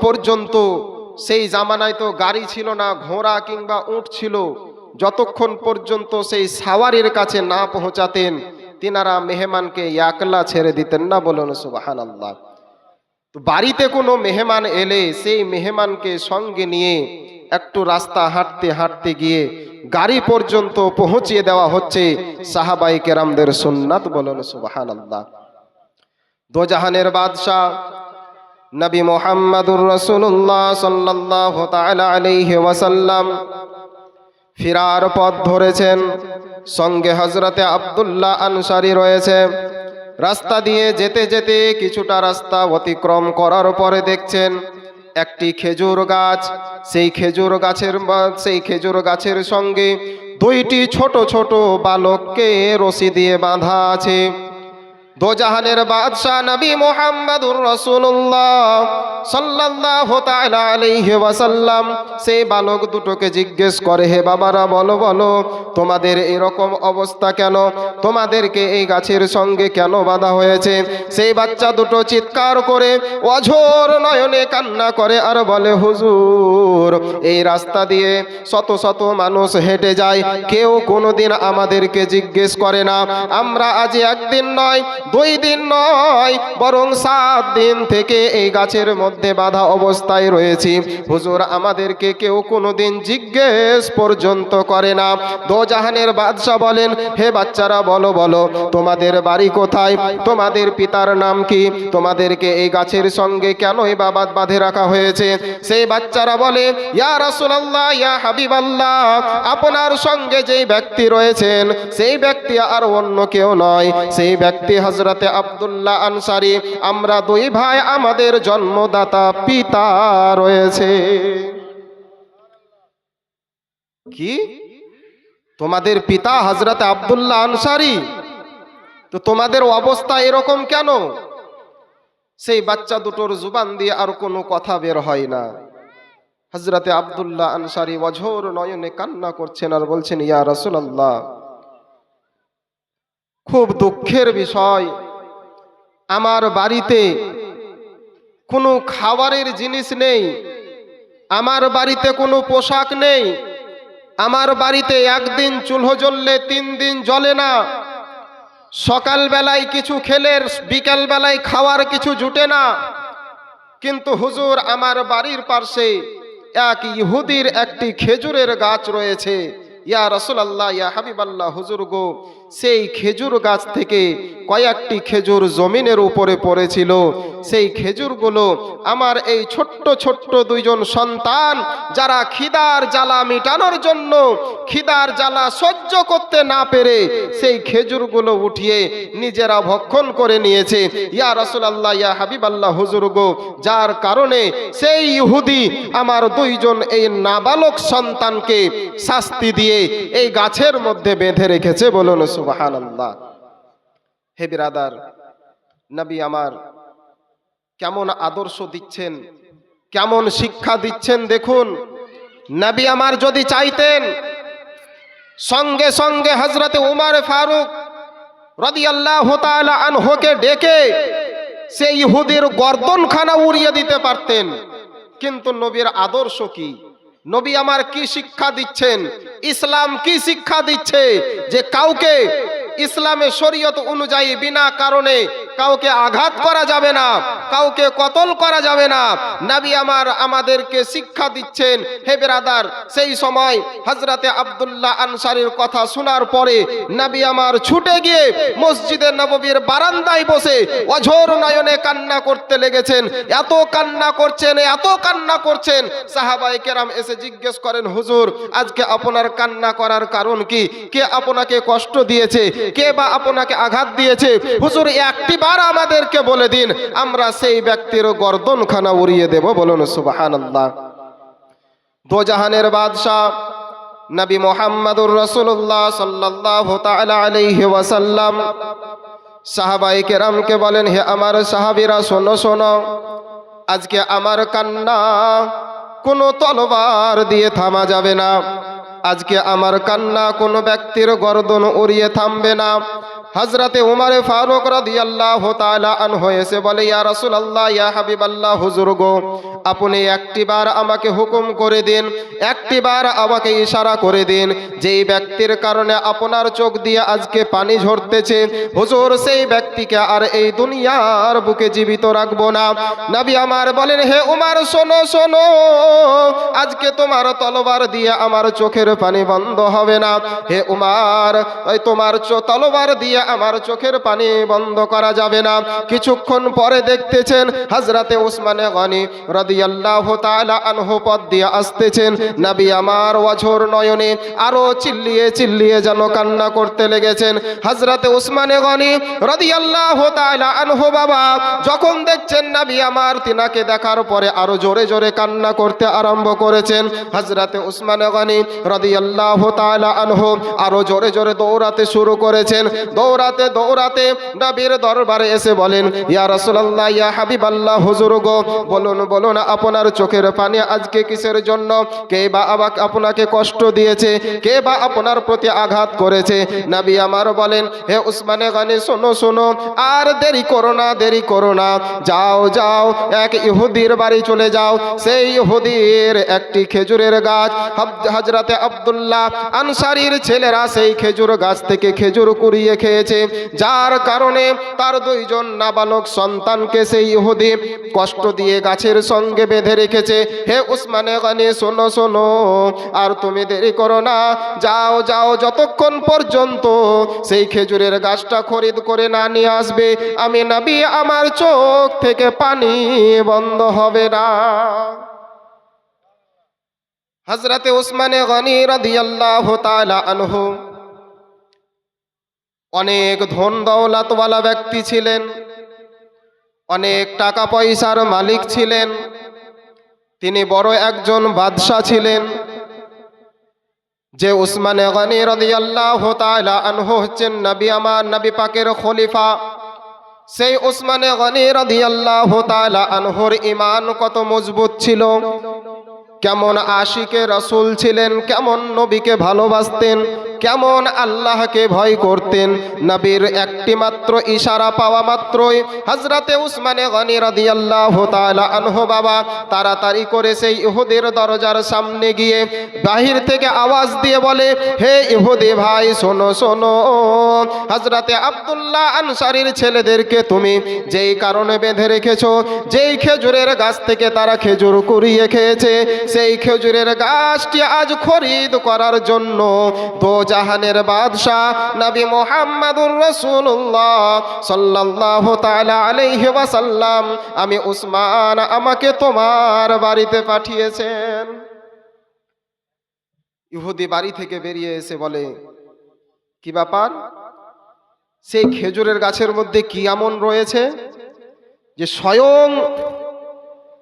পর্যন্ত সেই জামানায় তো গাড়ি ছিল না, ঘোড়া কিংবা উট ছিল, যতক্ষণ পর্যন্ত সেই সাওয়ারির কাছে না পৌঁছাতেন তিনারা মেহমানকে একলা ছেড়ে দিতেন না। বলুন সুবহানাল্লাহ। তো বাড়িতে কোনো মেহমান এলে সেই মেহমানকে সঙ্গে নিয়ে একটু রাস্তা হাঁটতে হাঁটতে গিয়ে গাড়ি পর্যন্ত পৌঁছিয়ে দেওয়া হচ্ছে সাহাবায়ে কেরামদের সুন্নাত। বলুন সুবহানাল্লাহ। দোজাহানের বাদশাহ নবী মুহাম্মদুর রাসূলুল্লাহ সাল্লাল্লাহু তাআলা আলাইহি ওয়াসাল্লাম ফিরার পথ ধরেছেন। সঙ্গে হযরতে আব্দুল্লাহ আনসারী রয়েছে। রাস্তা দিয়ে যেতে যেতে কিছুটা রাস্তা অতিক্রম করার পরে দেখছেন একটি খেজুর গাছ। সেই খেজুর গাছের সঙ্গে 2টি ছোট ছোট বালককে রশি দিয়ে বাঁধা আছে। দোজাহানের বাদশাহ নবী মুহাম্মদুর রাসূলুল্লাহ সাল্লাল্লাহু তাআলা আলাইহি ওয়াসাল্লাম সেই বালক দুটোকে জিজ্ঞেস করে, হে বাবারা, বলো বলো তোমাদের এরকম অবস্থা কেন? তোমাদেরকে এই গাছের সঙ্গে কেন বাঁধা হয়েছে? সেই বাচ্চা দুটো চিৎকার করে অঝোর নয়নে কান্না করে আর বলে, হুজুর, এই রাস্তা দিয়ে শত শত মানুষ হেঁটে যায়, কেউ কোনোদিন আমাদেরকে জিজ্ঞেস করে না। আমরা আজ একদিন নয়, 2 দিন নয়, বরং 7 দিন থেকে এই গাছের মধ্যে বাঁধা অবস্থায় রয়েছি। হুজুর, আমাদেরকে কেউ কোনোদিন জিজ্ঞেস পর্যন্ত করে না। দোজাহানের বাদশা বলেন, হে বাচ্চারা, বলো বলো তোমাদের বাড়ি কোথায়? তোমাদের পিতার নাম কি? তোমাদেরকে এই গাছের সঙ্গে কেনই বাঁধে রাখা হয়েছে? সেই বাচ্চারা বলে, ইয়া রাসূলুল্লাহ, ইয়া হাবিবাল্লাহ, আপনার সঙ্গে যেই ব্যক্তি রয়েছেন সেই ব্যক্তি আর অন্য কেউ নয়, সেই ব্যক্তি হযরতে আব্দুল্লাহ আনসারী। আমরা 2 ভাই, আমাদের জন্মদাতা পিতা রয়েছে। কি? তোমাদের পিতা হযরতে আব্দুল্লাহ আনসারী? তো তোমাদের অবস্থা এরকম কেন? সেই বাচ্চা দুটোর জুবান দিয়ে আর কোনো কথা বের হয় না। হযরতে আব্দুল্লাহ আনসারী অঝোর নয়নে কান্না করছেন আর বলছেন, ইয়া রাসূলুল্লাহ, খুব দুঃখের বিষয়, আমার বাড়িতে কোনো খাবারের জিনিস নেই, আমার বাড়িতে কোনো পোশাক নেই, আমার বাড়িতে একদিন চুলো জ্বললে 3 দিন জ্বলে না, সকালবেলায় কিছু খেলে বিকালবেলায় খাওয়ার কিছু জুটে না। কিন্তু হুজুর, আমার বাড়ির পাশে এক ইহুদির একটি খেজুরের গাছ রয়েছে। ইয়া রাসূলুল্লাহ, ইয়া হাবিবাল্লাহ, হুজুর গো, সেই খেজুর গাছ থেকে কয়েকটি খেজুর জমিনের উপরে পড়েছিল। সেই খেজুরগুলো আমার এই ছোট্ট ছোট্ট 2জন সন্তান, যারা খিদার জ্বালা মিটানোর জন্য খিদার জ্বালা সহ্য করতে না পেরে সেই খেজুরগুলো উঠিয়ে নিজেরা ভক্ষণ করে নিয়েছে। ইয়া রাসূলুল্লাহ, ইয়া হাবিবাল্লাহ, হুজুর গো, যার কারণে সেই ইহুদি আমার 2জন এই নাবালক সন্তানকে শাস্তি দিয়ে এই গাছের মধ্যে বেঁধে রেখেছে। বলুন সুবহানাল্লাহ। হে বিরাদার, নবী আমার কেমন আদর্শ দিচ্ছেন, কেমন শিক্ষা দিচ্ছেন দেখুন। নবী আমার যদি চাইতেন সঙ্গে সঙ্গে হযরতে উমর ফারুক রাদিয়াল্লাহু তাআলা আনহুকে ডেকে সেই ইহুদির গর্দনখানা উড়িয়ে দিতে পারতেন। কিন্তু নবীর আদর্শ কি? নবী আমার কি শিক্ষা দিচ্ছেন? ইসলাম কি শিক্ষা দিচ্ছে? যে কাউকে ইসলামের শরীয়ত অনুযায়ী বিনা কারণে কাউকে আঘাত করা যাবে না, কাউকে কতল করা যাবে না। নবী আমার আমাদেরকে শিক্ষা দিচ্ছেন। হে ব্রাদার, সেই সময় হযরতে আব্দুল্লাহ আনসারীর কথা শোনার পরে নবী আমার ছুটে গিয়ে মসজিদে নববীর বারান্দায় বসে অঝোর নয়নে কান্না করতে লেগেছেন। এত কান্না করছেন, এত কান্না করছেন, সাহাবায়ে কেরাম এসে জিজ্ঞেস করেন, হুজুর আজকে আপনার কান্না করার কারণ কি? কে আপনাকে কষ্ট দিয়েছে? কে বা আপনাকে আঘাত দিয়েছে? হুজুর একটিবার আমাদেরকে বলে দিন, আমরা সেই ব্যক্তির গর্দনখানা উড়িয়ে দেব। বলুন সুবহানাল্লাহ। দোজাহানের বাদশা নবী মুহাম্মদুর রাসূলুল্লাহ সাল্লাল্লাহু তাআলা আলাইহি ওয়াসাল্লাম সাহাবায়ে কেরামকে বলেন, হে আমার সাহাবীরা, শোনো শোনো, আজকে আমার কান্না কোনো তলোয়ার দিয়ে থামা যাবে না। আজকে আমার কান্না কোনো ব্যক্তির গর্দন উড়িয়ে থামবে না। হযরতে উমরে ফারুক রাদিয়াল্লাহু তাআলা আনহু এসে বলে, ইয়া রাসূলুল্লাহ, ইয়া হাবিবাল্লাহ, হুজুর গো, আপনি একটিবার আমাকে হুকুম করে দিন, একটিবার আমাকে ইশারা করে দিন, যেই ব্যক্তির কারণে আপনার চোখ দিয়ে আজকে পানি ঝরতেছে, হুজুর সেই ব্যক্তিকে আর এই দুনিয়ার বুকে জীবিত রাখবো না। নবী আমার বলেন, হে উমর, শোনো শোনো, আজকে তোমার তলোয়ার দিয়ে আমার চোখের পানি বন্ধ হবে না। হে উমর, ওই তোমার তলোয়ার দিয়ে আমার চোখের পানি বন্ধ করা যাবে না। কিছুক্ষণ পরে দেখতেছেন হযরতে উসমানে গনি রাদিয়াল্লাহু তাআলা আনহু পথ দিয়ে আসতেছেন। নবী আমার অঝোর নয়নে আরো চিল্লিয়ে চিল্লিয়ে যেন কান্না করতে লেগেছেন। হযরতে উসমানে গনি রাদিয়াল্লাহু তাআলা আনহু বাবা যখন দেখছেন নবী আমার তিনাকে দেখার পরে আরো জোরে জোরে কান্না করতে আরম্ভ করেছেন। হযরতে উসমানে গনি রাদিয়াল্লাহু তাআলা আনহু আরো জোরে জোরে দৌড়াতে শুরু করেছেন। দৌড়াতে দৌড়াতে নবীর দরবারে এসে বলেন, ইয়া রাসূলুল্লাহ, ইয়া হাবিবাল্লাহ, হুজুর গো, বলুন বলুন আপনার চোখের পানি আজকে কিসের জন্য? কে বা আপনাকে কষ্ট দিয়েছে? কে বা আপনার প্রতি আঘাত করেছে? নবী আমার বলেন, হে উসমানে গনি, শোনো শোনো, আর দেরি করো না, দেরি করো না, যাও যাও, এক ইহুদির বাড়ি চলে যাও। সেই ইহুদির একটি খেজুরের গাছ, হযরতে আব্দুল্লাহ আনসারীর ছেলেরা সেই খেজুর গাছ থেকে খেজুর কুড়িয়ে খেয়েছে, যার কারণে তার দুইজন নাবালক সন্তানকে সেই ইহুদি কষ্ট দিয়ে গাছের সঙ্গে বেঁধে রেখেছে। হে উসমানে গনি, শোনো শোনো, আর তুমি দেরি করো না, যাও যাও, যতক্ষণ পর্যন্ত সেই খেজুরের গাছটা খরিদ করে না নিয়ে আসবে, আমি নবী আমার চোখ থেকে পানি বন্ধ হবে না। হযরতে উসমানে গনি রাদিয়াল্লাহু তাআলা আনহু অনেক ধন দৌলতওয়ালা ব্যক্তি ছিলেন, অনেক টাকা পয়সার মালিক ছিলেন, তিনি বড় একজন বাদশা ছিলেন। যে উসমানে গনি রাদিয়াল্লাহু তাআলা আনহু হচ্ছেন নবী আমার, নবী পাকের খলিফা। সেই উসমানে গনি রাদিয়াল্লাহু তাআলা আনহুর ঈমান কত মজবুত ছিল, কেমন আশিকে রাসূল ছিলেন, কেমন নবীকে ভালোবাসতেন, কেমন আল্লাহকে ভয় করতেন। নবীর একটি মাত্র ইশারা পাওয়া মাত্রই হযরতে উসমানে গনি রাদিয়াল্লাহু তাআলা আনহু বাবা তাড়াতাড়ি করে সেই ইহুদির দরজার সামনে গিয়ে বাহির থেকে আওয়াজ দিয়ে বলে, হে ইহুদি ভাই, শোনো শোনো, হযরতে আব্দুল্লাহ আনসারীর ছেলেদেরকে তুমি যেই কারণে বেঁধে রেখেছো, যেই খেজুরের গাছ থেকে তারা খেজুর কুড়িয়ে খেয়েছে, সেই খেজুরের গাছটি আজ খরিদ করার জন্য জাহানের বাদশাহ নবী মুহাম্মদুর রাসূলুল্লাহ সাল্লাল্লাহু তাআলা আলাইহি ওয়াসাল্লাম, আমি উসমান, আমাকে তোমার বাড়িতে পাঠিয়েছেন। ইহুদি বাড়ি থেকে বেরিয়ে এসে বলে, কি ব্যাপার? সেই খেজুরের গাছের মধ্যে কি এমন রয়েছে যে স্বয়ং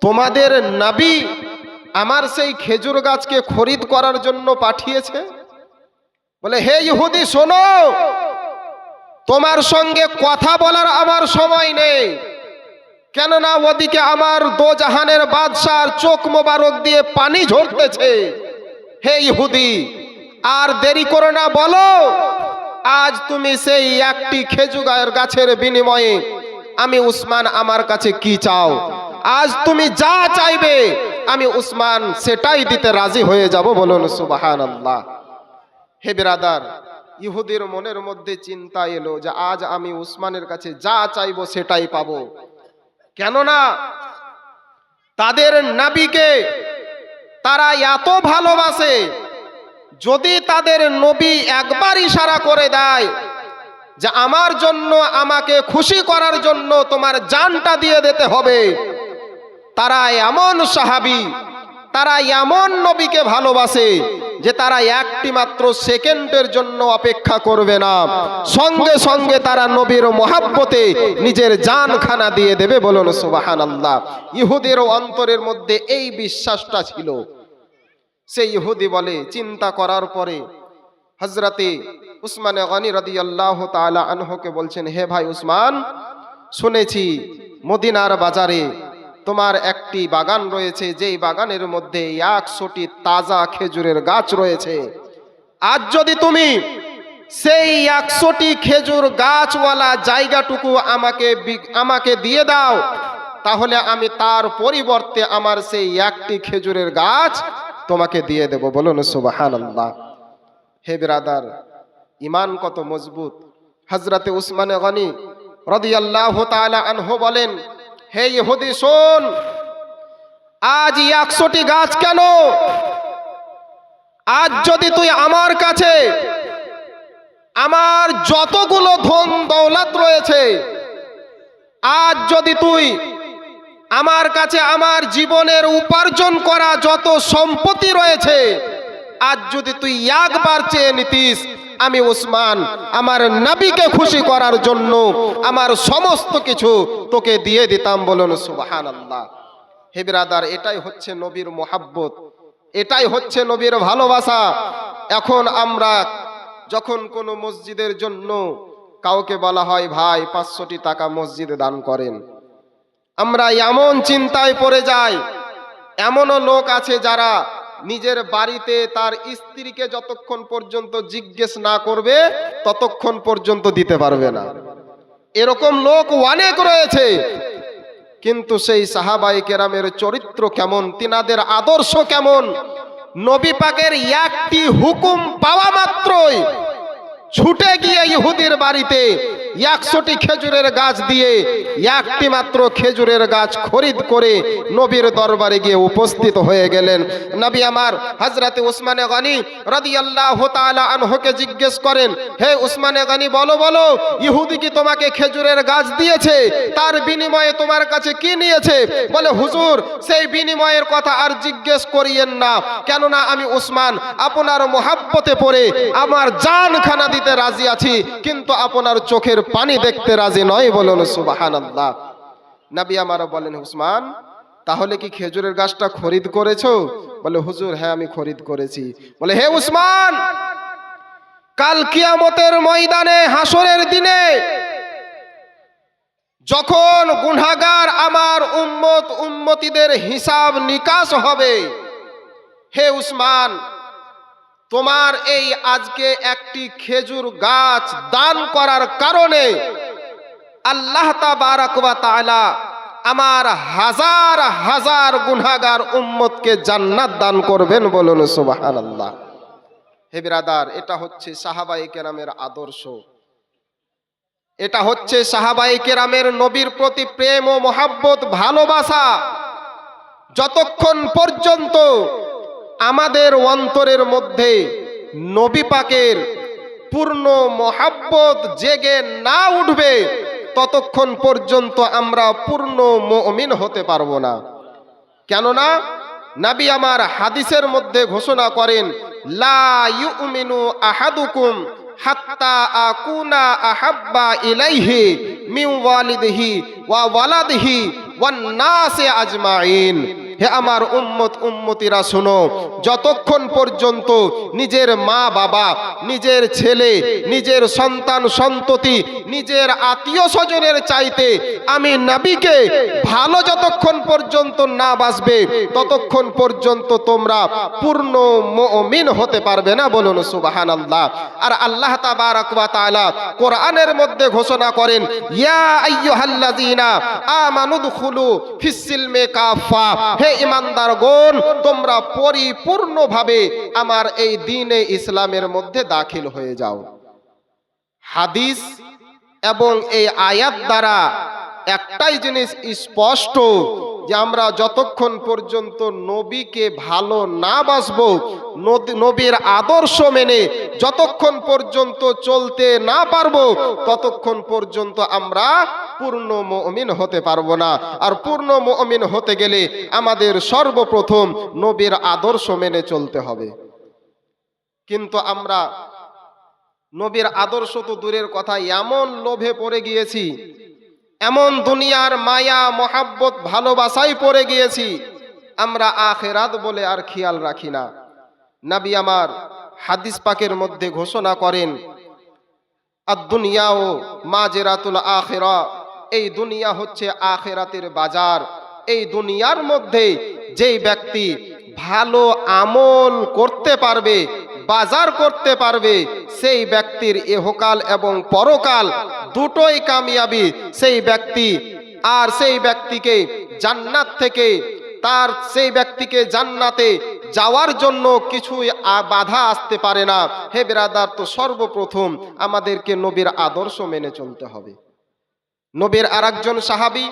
তোমাদের নবী আমার সেই খেজুর গাছকে খরিদ করার জন্য পাঠিয়েছে? বলে, হে ইহুদি, শোনো, তোমার সঙ্গে কথা বলার আমার সময় নেই, কেননা ওদিকে আমার দোজাহানের বাদশার চোখ মোবারক দিয়ে পানি ঝরতেছে। হে ইহুদি, আর দেরি করো না, বলো আজ তুমি সেই একটি খেজুর গাছের বিনিময়ে আমি উসমান আমার কাছে কি চাও? আজ তুমি যা চাইবে আমি উসমান সেটাই দিতে রাজি হয়ে যাব, বলুন সুবহানাল্লাহ। হে বিরাদার, ইহুদির মনের মধ্যে চিন্তা এলো যে আজ আমি উসমানের কাছে যা চাইবো সেটাই পাবো। কেননা তাদের নবীকে তারা এত ভালোবাসে, যদি তাদের নবী একবার ইশারা করে দেয় যে আমার জন্য, আমাকে খুশি করার জন্য তোমার জানটা দিয়ে দিতে হবে, তারা এমন সাহাবী, তারা এমন নবীকে ভালোবাসে যে তারা একটি মাত্র সেকেন্ডের জন্য অপেক্ষা করবে না, সঙ্গে সঙ্গে তারা নবীর মহাব্বতে নিজের জানখানা দিয়ে দেবে, বলুন সুবহানাল্লাহ। ইহুদের অন্তরের মধ্যে এই বিশ্বাসটা ছিল। সেই ইহুদি বলে, চিন্তা করার পরে হযরতে উসমান গনি রাদিয়াল্লাহু তাআলা আনহুকে বলছেন, হে ভাই উসমান, শুনেছি মদিনার বাজারে তোমার একটি বাগান রয়েছে, যেই বাগানের মধ্যে 100টি তাজা খেজুরের গাছ রয়েছে। আজ যদি তুমি সেই 100টি খেজুর গাছওয়ালা জায়গাটুকু আমাকে দিয়ে দাও, তাহলে আমি তার পরিবর্তে আমার সেই একটি খেজুরের গাছ তোমাকে দিয়ে দেব, বলুন সুবহানাল্লাহ। হে বিরাদার, ঈমান কত মজবুত। হযরতে উসমান গনি রাদিয়াল্লাহু তাআলা আনহু বলেন, হে ইহুদি শোন, আজ 100টি গাছ কেন, আজ যদি তুই আমার কাছে আমার যতগুলো ধন দৌলত রয়েছে, আজ যদি তুই আমার কাছে আমার জীবনের উপার্জন করা যত সম্পত্তি রয়েছে, আজ যদি তুই একবার চেয়ে নিতিস, আমি উসমান আমার নবীকে খুশি করার জন্য আমার সমস্ত কিছু তোকে দিয়ে দিতাম, বলুন সুবহানাল্লাহ। হে বিরাদার, এটাই হচ্ছে নবীর মোহাব্বত, এটাই হচ্ছে নবীর ভালোবাসা। এখন আমরা যখন কোনো মসজিদের জন্য কাউকে বলা হয়, ভাই 500টি টাকা মসজিদে দান করেন, আমরা এমন চিন্তায় পড়ে যাই। এমনও লোক আছে যারা নিজের বাড়িতে তার স্ত্রীকে যতক্ষণ পর্যন্ত জিজ্ঞেস না করবে ততক্ষণ পর্যন্ত দিতে পারবে না, এরকম লোক অনেক রয়েছে। কিন্তু সেই সাহাবায়ে কেরামের চরিত্র কেমন, তিনাদের আদর্শ কেমন, নবী পাকের একটি হুকুম পাওয়া মাত্রই ছুটে গিয়ে ইহুদির বাড়িতে 100টি খেজুরের গাছ দিয়ে একটি মাত্র খেজুরের গাছ খরিদ করে নবীর দরবারে গিয়ে উপস্থিত হয়ে গেলেন। নবী আমার হযরতে উসমান গনি রাদিয়াল্লাহু তাআলা আনহুকে জিজ্ঞেস করেন, হে উসমান গনি, বলো বলো, ইহুদি কি তোমাকে খেজুরের গাছ দিয়েছে? তার বিনিময়ে তোমার কাছে কি নিয়েছে? বলে, হুজুর, সেই বিনিময়ের কথা আর জিজ্ঞেস করিয়েন না, কেননা আমি উসমান আপনার মহাব্বতে পড়ে আমার জানখানা দিতে রাজি আছি, কিন্তু আপনার চোখের পানি দেখতে রাজি নয়, বলুন সুবহানাল্লাহ। নবী আমার বলেন, উসমান, তাহলে কি খেজুরের গাছটা খরিদ করেছো? বলে, হুজুর, হ্যাঁ আমি খরিদ করেছি। বলে, হে উসমান, কাল কিয়ামতের ময়দানে, হাসরের দিনে, যখন গুনাহগার আমার উম্মতিদের হিসাব নিকাশ হবে, হে উসমান, তোমার এই আজকে একটি খেজুর গাছ দান করার কারণে আল্লাহ তাবারক ওয়া তাআলা আমার হাজার হাজার গুনাহগার উম্মতকে জান্নাত দান করবেন, বলুন সুবহানাল্লাহ। হে বিরাদার, এটা হচ্ছে সাহাবায়ে কেরামের আদর্শ, এটা হচ্ছে সাহাবায়ে কেরামের নবীর প্রতি প্রেম ও মহব্বত, ভালোবাসা। যতক্ষণ পর্যন্ত আমাদের অন্তরের মধ্যে নবী পাকের পূর্ণ মহব্বত জেগে না উঠবে, ততক্ষণ পর্যন্ত আমরা পূর্ণ মুমিন হতে পারবো না। কেননা নবী আমার হাদিসের মধ্যে ঘোষণা করেন, লা ইউমিনু আহাদুকুম হাত্তা আকুনা আহাব্বা ইলাইহি মিন ওয়ালিদিহি ওয়া ওয়ালাদিহি ওয়ান নাসি আজমাইন। হে আমার উম্মতিরা শোনো, যতক্ষণ পর্যন্ত নিজের মা বাবা, নিজের ছেলে, নিজের সন্তান সন্ততি, নিজের আত্মীয় স্বজনের চাইতে আমি নবীকে ভালো যতক্ষণ পর্যন্ত না বাসবে, ততক্ষণ পর্যন্ত তোমরা পূর্ণ মুমিন হতে পারবে না, বলুন সুবহানাল্লাহ। আর আল্লাহ তাবারক ওয়া তাআলা কোরআনের মধ্যে ঘোষণা করেন, ইয়া আইয়ুহাল্লাযীনা আমানু দুখুলু ফিস সিলমি কাফা। হে ইমানদারগণ, তোমরা পরিপূর্ণভাবে আমার এই দ্বীনে ইসলামের মধ্যে দাখিল হয়ে যাও। হাদিস এবং এই আয়াত দ্বারা একটাই জিনিস স্পষ্ট, যে আমরা যতক্ষণ পর্যন্ত নবীকে ভালো না বাসবো, নবীর আদর্শ মেনে যতক্ষণ পর্যন্ত চলতে না পারবো, ততক্ষণ পর্যন্ত আমরা পূর্ণ মুমিন হতে পারবো না। আর পূর্ণ মুমিন হতে গেলে আমাদের সর্বপ্রথম নবীর আদর্শ মেনে চলতে হবে। কিন্তু আমরা নবীর আদর্শ তো দূরের কথা, এমন লোভে পড়ে গিয়েছি, এমন দুনিয়ার মায়া মোহাব্বত ভালোবাসায় পড়ে গিয়েছি, আমরা আখিরাত বলে আর খেয়াল রাখি না। নবী আমার হাদিস পাকের মধ্যে ঘোষণা করেন, আদ-দুনিয়াও মাজরাতুল আখিরা, এই দুনিয়া হচ্ছে আখিরাতের বাজার। এই দুনিয়ার মধ্যে যেই ব্যক্তি ভালো আমল করতে পারবে, বাজার করতে পারবে, সেই ব্যক্তির ইহকাল এবং পরকাল দুটোই কামিয়াবি। সেই ব্যক্তি আর সেই ব্যক্তিকে জান্নাত থেকে সেই ব্যক্তিকে জান্নাতে যাওয়ার জন্য কিছুই বাধা আসতে পারে না। হে বিরাদার, তো সর্বপ্রথম আমাদেরকে নবীর আদর্শ মেনে চলতে হবে। নবীর আরেকজন সাহাবী,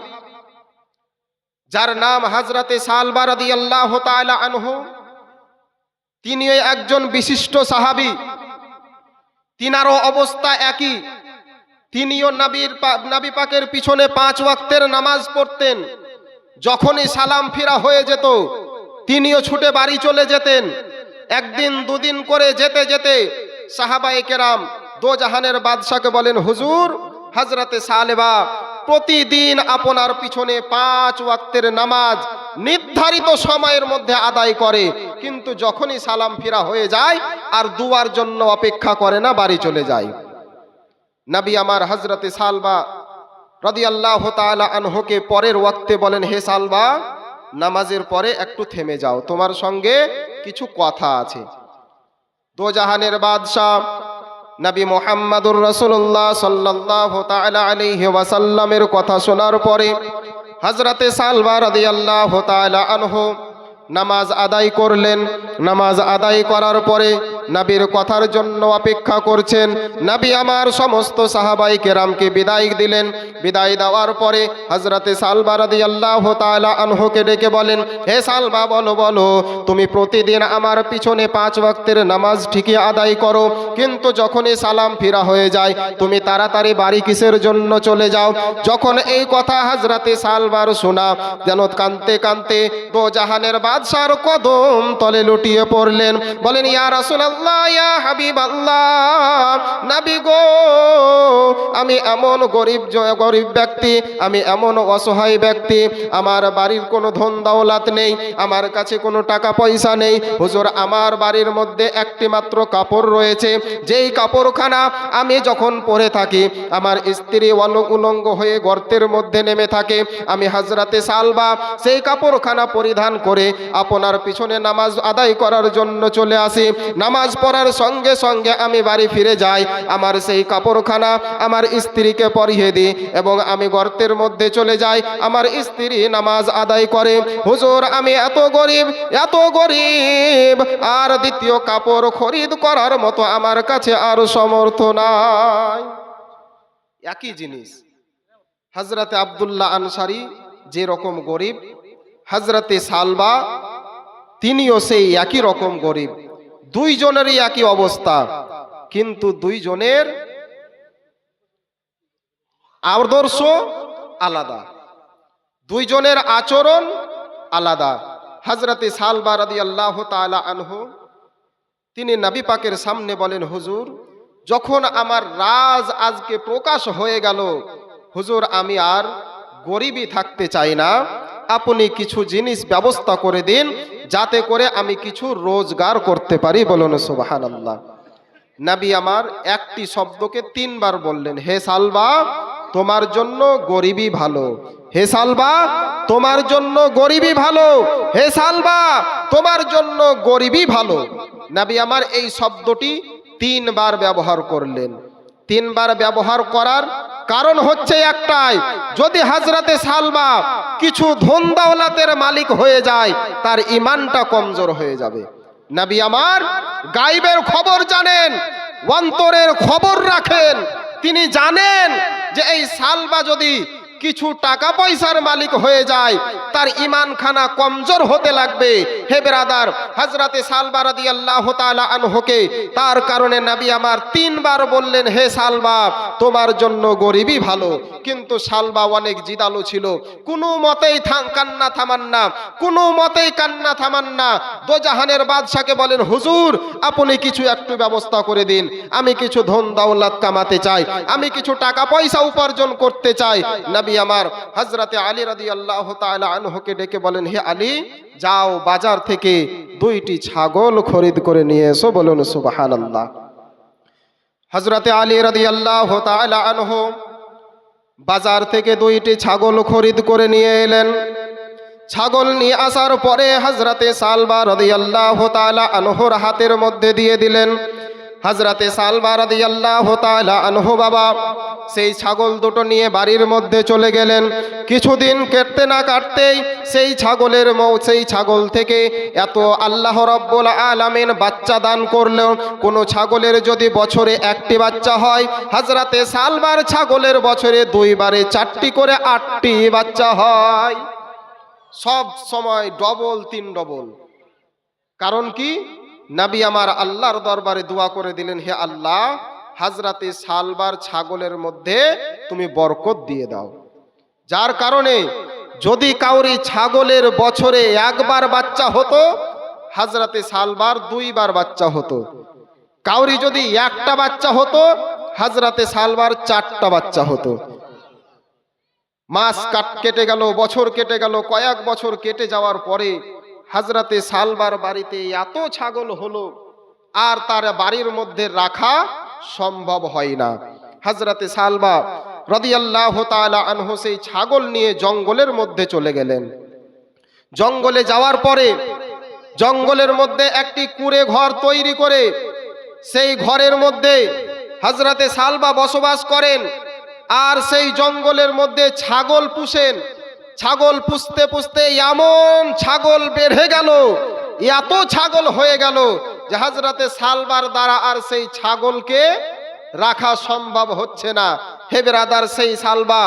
যার নাম হযরতে সালবা রাদিয়াল্লাহু তাআলা আনহু, তিনিও একজন বিশিষ্ট সাহাবী। তিনারও অবস্থা একই, তিনিও নবী পাকের পিছনে 5 ওয়াক্তের নামাজ পড়তেন। যখনই সালাম ফিরা হয়ে যেত, তিনিও ছুটে বাড়ি চলে যেতেন। একদিন দুদিন করে যেতে যেতে সাহাবায়ে কেরাম দো জাহানের বাদশাকে বলেন, হুজুর, হযরতে সালেবা প্রতিদিন আপনার পিছনে 5 ওয়াক্তের নামাজ নির্ধারিত সময়ের মধ্যে আদায় করে, কিন্তু যখনই সালাম ফিরা হয়ে যায় আর দুয়ার জন্য অপেক্ষা করে না, বাড়ি চলে যায়। নবী আমার হযরতে সালবা রাদিয়াল্লাহু তাআলা আনহুকে পরের ওয়াক্তে বলেন, হে সালবা, নামাজের পরে একটু থেমে যাও, তোমার সঙ্গে কিছু কথা আছে। দো জাহানের বাদশা নবী মুহাম্মদুর রাসূলুল্লাহ সাল্লাল্লাহু তাআলা আলাইহি ওয়াসাল্লামের কথা শোনার পরে হযরতে সালবা রাদিয়াল্লাহু তাআলা আনহু নামাজ আদায় করলেন। নামাজ আদায় করার পরে নবীর কথার জন্য অপেক্ষা করছেন। নবী আমার সমস্ত সাহাবায়ে কেরামকে বিদায় দিলেন। বিদায় দেওয়ার পরে হযরতে সালবা রাদিয়াল্লাহু তাআলা আনহুকে ডেকে বলেন, হে সালবা, বলো বলো, তুমি প্রতিদিন আমার পিছনে 5 ওয়াক্তের নামাজ ঠিকই আদায় করো, কিন্তু যখনই সালাম ফিরা হয়ে যায় তুমি তাড়াতাড়ি বাড়ি কিসের জন্য চলে যাও? যখন এই কথা হযরতে সালবার শোনা, যেন কাঁদতে কাঁদতে দো জাহানের বাদশার কদম তলে লুটিয়ে পড়লেন। বলেন, ইয়া রাসূলুল্লাহ, ইয়া হাবিবাল্লাহ, নবী গো, আমি এমন গরিব ব্যক্তি, আমি এমন অসহায় ব্যক্তি, আমার বাড়ির কোনো ধন দৌলত নেই, আমার কাছে কোনো টাকা পয়সা নেই। হুজুর, আমার বাড়ির মধ্যে একটি মাত্র কাপড় রয়েছে, যেই কাপড়খানা আমি যখন পরে থাকি আমার স্ত্রী উলঙ্গ হয়ে গর্তের মধ্যে নেমে থাকে। আমি হযরতে সালবা সেই কাপড়খানা পরিধান করে আপনার পিছনে নামাজ আদায় করার জন্য চলে আসি। নামাজ পড়ার সঙ্গে সঙ্গে আমি বাড়ি ফিরে যাই, আমার সেই কাপড়খানা আমার স্ত্রীকে পরিয়ে দিই এবং আমি গর্তের মধ্যে চলে যাই। আমার স্ত্রী নামাজ আদায় করে। হুজুর, আমি এত গরিব, আর দ্বিতীয় কাপড় খরিদ করার মতো আমার কাছে আর সমর্থ নাই। একই জিনিস হযরতে আব্দুল্লাহ আনসারী যে রকম গরিব, হযরতে সালবা তিনিও সেই একই রকম গরিব। দুইজনেরই একই অবস্থা, কিন্তু দুইজনের আদর্শ আলাদা, দুইজনের আচরণ আলাদা। হযরতে সালবা রাদিয়াল্লাহু তাআলা আনহু তিনি নবী পাকের সামনে বলেন, হুজুর, যখন আমার রাজ আজকে প্রকাশ হয়ে গেল, হুজুর, আমি আর গরিবই থাকতে চাই না, আপনি কিছু জিনিস ব্যবস্থা করে দিন যাতে করে আমি কিছু রোজগার করতে পারি। বলুন সুবহানাল্লাহ। নবী আমার একটি শব্দকে 3 বার বললেন, হে সালবা, তোমার জন্য গরিবই ভালো। হে সালবা, তোমার জন্য গরিবই ভালো। হে সালবা, তোমার জন্য গরিবই ভালো। নবী আমার এই শব্দটি 3 বার ব্যবহার করলেন। 3 বার ব্যবহার করার কারণ হচ্ছে একটাই, যদি হযরতে সালমা কিছু ধন দৌলতের মালিক হয়ে যায় তার ঈমানটা কমজোর হয়ে যাবে। নবী আমার গায়বের খবর জানেন, অন্তরের খবর রাখেন। তিনি জানেন যে এই সালমা যদি কিছু টাকা পয়সার মালিক হয়ে যায় তার ঈমানখানা কমজোর হতে লাগবে। হে ব্রাদার, হযরতে সালমা রাদিয়াল্লাহু তাআলা আনহুকে তার কারণে নবী আমার 3 বার বললেন, হে সালমা তোমার জন্য গরিবই ভালো। কিন্তু সালমা অনেক জিদালু ছিল, কোনো মতেই কান্না থামান না, কোনো মতেই কান্না থামান না। দোজাহানের বাদশাকে বলেন, হুজুর আপনি কিছু একটু ব্যবস্থা করে দিন, আমি কিছু ধন দৌলত কামাতে চাই, আমি কিছু টাকা পয়সা উপার্জন করতে চাই। নবী আমার হযরতে আলী রাদিয়াল্লাহু তাআলা আনহুকে ডেকে বলেন, হে আলী যাও বাজার থেকে 2টি ছাগল খরিদ করে নিয়ে এসো। বলুন সুবহানাল্লাহ। হযরতে আলী রাদিয়াল্লাহু তাআলা আনহু বাজার থেকে 2টি ছাগল খরিদ করে নিয়ে এলেন। ছাগল নিয়ে আসার পরে হযরতে সালমা রাদিয়াল্লাহু তাআলা আনহুর হাতের মধ্যে দিয়ে দিলেন। হযরতে সালমা রাদিয়াল্লাহু তাআলা আনহু বাবা সেই ছাগল দুটো নিয়ে বাড়ির মধ্যে চলে গেলেন। কিছুদিন কাটতে না কাটতেই সেই ছাগল থেকে এত আল্লাহ রাব্বুল আলামিন বাচ্চা দান করলেন। কোন ছাগলের যদি বছরে 1টি বাচ্চা হয়, হযরতে সালমার ছাগলের বছরে 2 বারে 4টি করে 8টি বাচ্চা হয়। সব সময় ডবল 3 ডবল। কারণ কি? নবী আমার আল্লাহর দরবারে দোয়া করে দিলেন, হে আল্লাহ হযরতে সালমার ছাগলের মধ্যে তুমি বরকত দিয়ে দাও। যার কারণে যদি কাউরি ছাগলের বছরে 1 বার বাচ্চা হতো, হযরতে সালমার 2 বার বাচ্চা হতো। কাউরি যদি 1টা বাচ্চা হতো, হযরতে সালমার 4টা বাচ্চা হতো। মাস কেটে গেল, বছর কেটে গেল, কয়েক বছর কেটে যাওয়ার পরে হযরতে সালমার বাড়িতে এত ছাগল হলো আর তার বাড়ির মধ্যে রাখা সম্ভব হয় না। হযরতে সালমা রাদিয়াল্লাহু তাআলা আনহু সেই ছাগল নিয়ে জঙ্গলের মধ্যে চলে গেলেন। জঙ্গলে যাওয়ার পরে জঙ্গলের মধ্যে একটি কুঁড়ে ঘর তৈরি করে সেই ঘরের মধ্যে হযরতে সালমা বসবাস করেন। আর সেই জঙ্গলের মধ্যে ছাগল পুষেন। ছাগল পুষতে পুষতে এমন ছাগল বেড়ে গেল, এত ছাগল হয়ে গেল যে হযরতে সালমার দ্বারা আর সেই ছাগলকে রাখা সম্ভব হচ্ছে না। হে ব্রাদার, সেই সালমা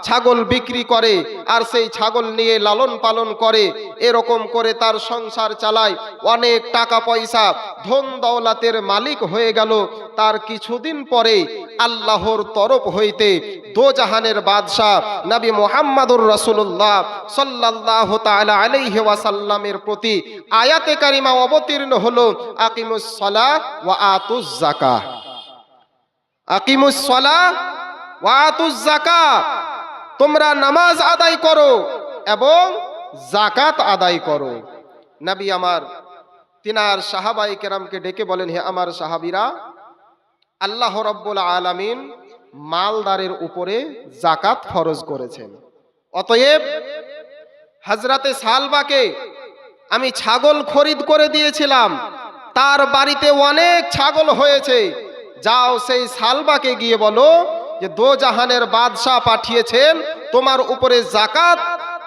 ছাগল বিক্রি করে আর সেই ছাগল নিয়ে লালন পালন করে, এরকম করে তার সংসার চালায়। অনেক টাকা পয়সা ধন দৌলতের মালিক হয়ে গেল। তার কিছুদিন পরে আল্লাহর তরফ হইতে দোজাহানের বাদশাহ নবী মুহাম্মদুর রাসূলুল্লাহ সাল্লাল্লাহু তাআলা আলাইহি ওয়াসাল্লামের প্রতি আয়াতে কারিমা অবতীর্ণ হলো, আকিমুস সালাহ ওয়া আতুজ যাকাহ। আকিমুস সালাহ ওয়া আতুজ যাকাহ, তোমরা নামাজ আদায় করো এবং যাকাত আদায় করো। নবী আমার তিনার সাহাবায়ে কেরামকে ডেকে বলেন, হে আমার সাহাবীরা, আল্লাহ রাব্বুল আলামিন মালদারের উপরে যাকাত ফরজ করেছেন। অতএব হযরতে সালমাকে আমি ছাগল খরিদ করে দিয়েছিলাম, তার বাড়িতে অনেক ছাগল হয়েছে। যাও সেই সালমাকে গিয়ে বলো যে দোজাহানের বাদশাহ পাঠিয়েছেন, তোমার উপরে যাকাত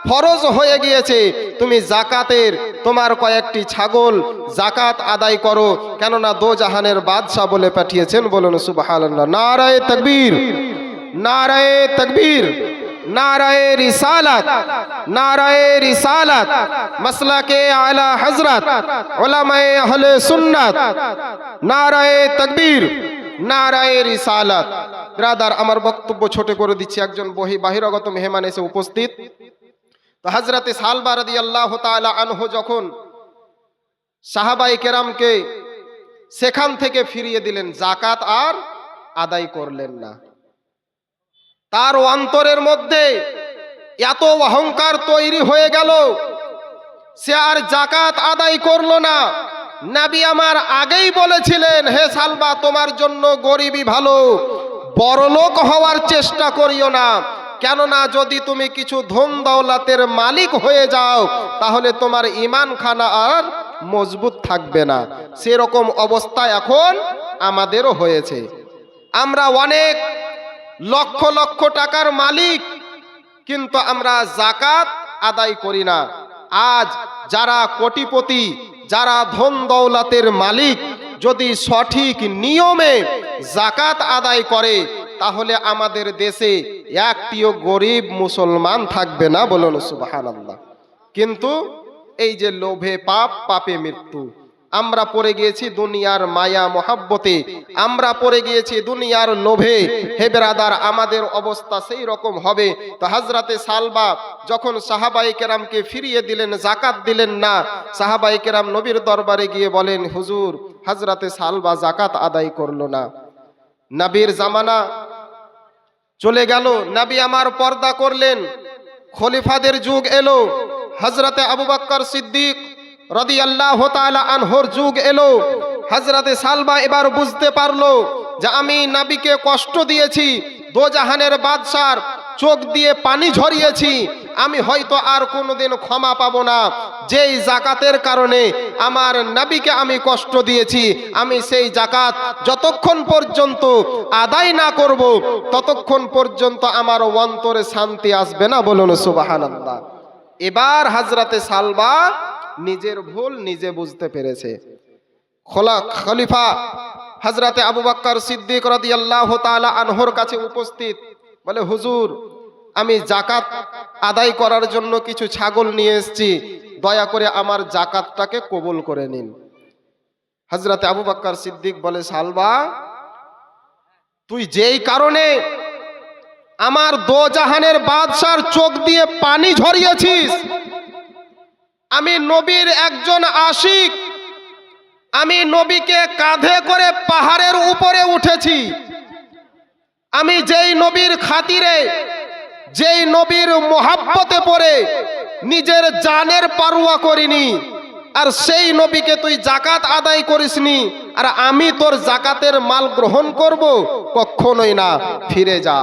ফরজ হয়ে গিয়েছে, তুমি যাকাতের তোমার কয়েকটি ছাগল যাকাত আদায় করো, কেননা দোজাহানের বাদশাহ বলে পাঠিয়েছেন। বলুন সুবহানাল্লাহ। নারায়ে তাকবীর, নারায়ে তাকবীর, নারায়ে রিসালাত, নারায়ে রিসালাত, মাসলাকে আলা হযরত উলামায়ে আহলে সুন্নাত, নারায়ে তাকবীর, নারায়ে রিসালাত। ব্রাদার, আমার বক্তব্য ছোট করে দিচ্ছি, একজন বহিরাগত মেহমান এসে উপস্থিত। তো হযরতে সালমা রাদিয়াল্লাহু তাআলা আনহু যখন সাহাবায়ে কেরামকে সেখান থেকে ফিরিয়ে দিলেন, যাকাত আর আদায় করলেন না। তার অন্তরের মধ্যে এত অহংকার তৈরি হয়ে গেল, সে আর যাকাত আদায় করলো না। নবী আমার আগেই বলেছিলেন, হে সালমা তোমার জন্য গরিবই ভালো, বড়লোক হওয়ার চেষ্টা করিও না, কেননা যদি তুমি কিছু ধন দৌলতের মালিক হয়ে যাও তাহলে তোমার ঈমান খানা আর মজবুত থাকবে না। সেরকম অবস্থা এখন আমাদেরও হয়েছে। আমরা অনেক লক্ষ লক্ষ টাকার মালিক, কিন্তু আমরা যাকাত আদায় করি না। আজ যারা কোটিপতি, যারা ধন দৌলতের মালিক, যদি সঠিক নিয়মে যাকাত আদায় করে, তাহলে আমাদের দেশে একটিও গরিব মুসলমান থাকবে না, বলুন সুবহানাল্লাহ। কিন্তু এই যে লোভে পাপ, পাপে মৃত্যু, আমরা পড়ে গিয়েছি দুনিয়ার মায়া মোহাব্বতে, আমরা পড়ে গিয়েছি দুনিয়ার লোভে। হে বেরাদার, আমাদের অবস্থা সেই রকম হবে। তো হযরতে সালবা যখন সাহাবায়ে কেরামকে ফিরিয়ে দিলেন, যাকাত দিলেন না, সাহাবায়ে কেরাম নবীর দরবারে গিয়ে বলেন, হুজুর, হযরতে সালবা যাকাত আদায় করলো না। নবীর জামানা চলে গেল, নবী আমার পর্দা করলেন, খলিফাদের যুগ এলো, হযরতে আবু বকর সিদ্দিক রাদিয়াল্লাহু তাআলা আনহুর যুগ এলো। হযরতে সালবা এবার বুঝতে পারলো যে আমি নবীকে কষ্ট দিয়েছি, দোজাহানের বাদশার চোখ দিয়ে পানি ঝরিয়েছি, আমি হয়তো আর কোনোদিন ক্ষমা পাবো না। যেই যাকাতের কারণে আমার নবীকে আমি কষ্ট দিয়েছি, আমি সেই যাকাত যতক্ষণ পর্যন্ত আদায় না করব, ততক্ষণ পর্যন্ত আমার অন্তরে শান্তি আসবে না, বলুন সুবহানাল্লাহ। এবার হযরতে সালবা নিজের ভুল নিজে বুঝতে পেরেছে। খলিফা হযরতে আবু বকর সিদ্দিক রাদিয়াল্লাহু তাআলা আনহুর কাছে উপস্থিত, বলে, হুজুর, আমি যাকাত আদায় করার জন্য কিছু ছাগল নিয়ে এসেছি, দয়া করে আমার যাকাতটাকে কবুল করে নিন। হযরতে আবু বকর সিদ্দিক বলে, সালবা, তুই যেই কারণে আমার দোজাহানের বাদশার চোখ দিয়ে পানি ঝরিয়েছিস, আমি নবীর একজন আশিক, আমি নবীকে কাঁধে করে পাহাড়ের উপরে উঠেছি, আমি যেই নবীর খাতিরে, যেই নবীর মোহাব্বতে পড়ে নিজের জানের পারোয়া করিনি, আর সেই নবীকে তুই যাকাত আদায় করিসনি, আর আমি তোর যাকাতের মাল গ্রহণ করব? কখনোই না, ফিরে যা।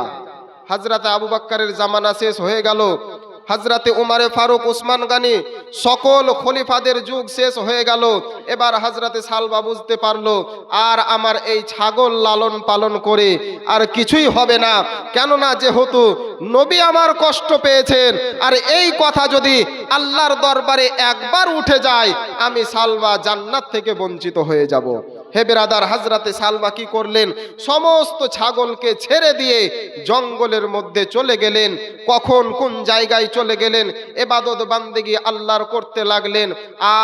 হযরতে আবু বকরের জামানা শেষ হয়ে গেল, হযরতে উমরে ফারুক, উসমান গনি, সকল খলিফাদের যুগ শেষ হয়ে গেল। এবার হযরতে সালবা বুঝতে পারলো, আর আমার এই ছাগল লালন পালন করে আর কিছুই হবে না, কেননা যেহেতু নবী আমার কষ্ট পেয়েছেন, আর এই কথা যদি আল্লাহর দরবারে একবার উঠে যায়, আমি সালবা জান্নাত থেকে বঞ্চিত হয়ে যাব। হে বেরাদার, হযরতে সালবা কি করলেন? সমস্ত ছাগলকে ছেড়ে দিয়ে জঙ্গলের মধ্যে চলে গেলেন। কখন কোন জায়গায় চলে গেলেন, ইবাদত বান্দেগি আল্লাহর করতে লাগলেন,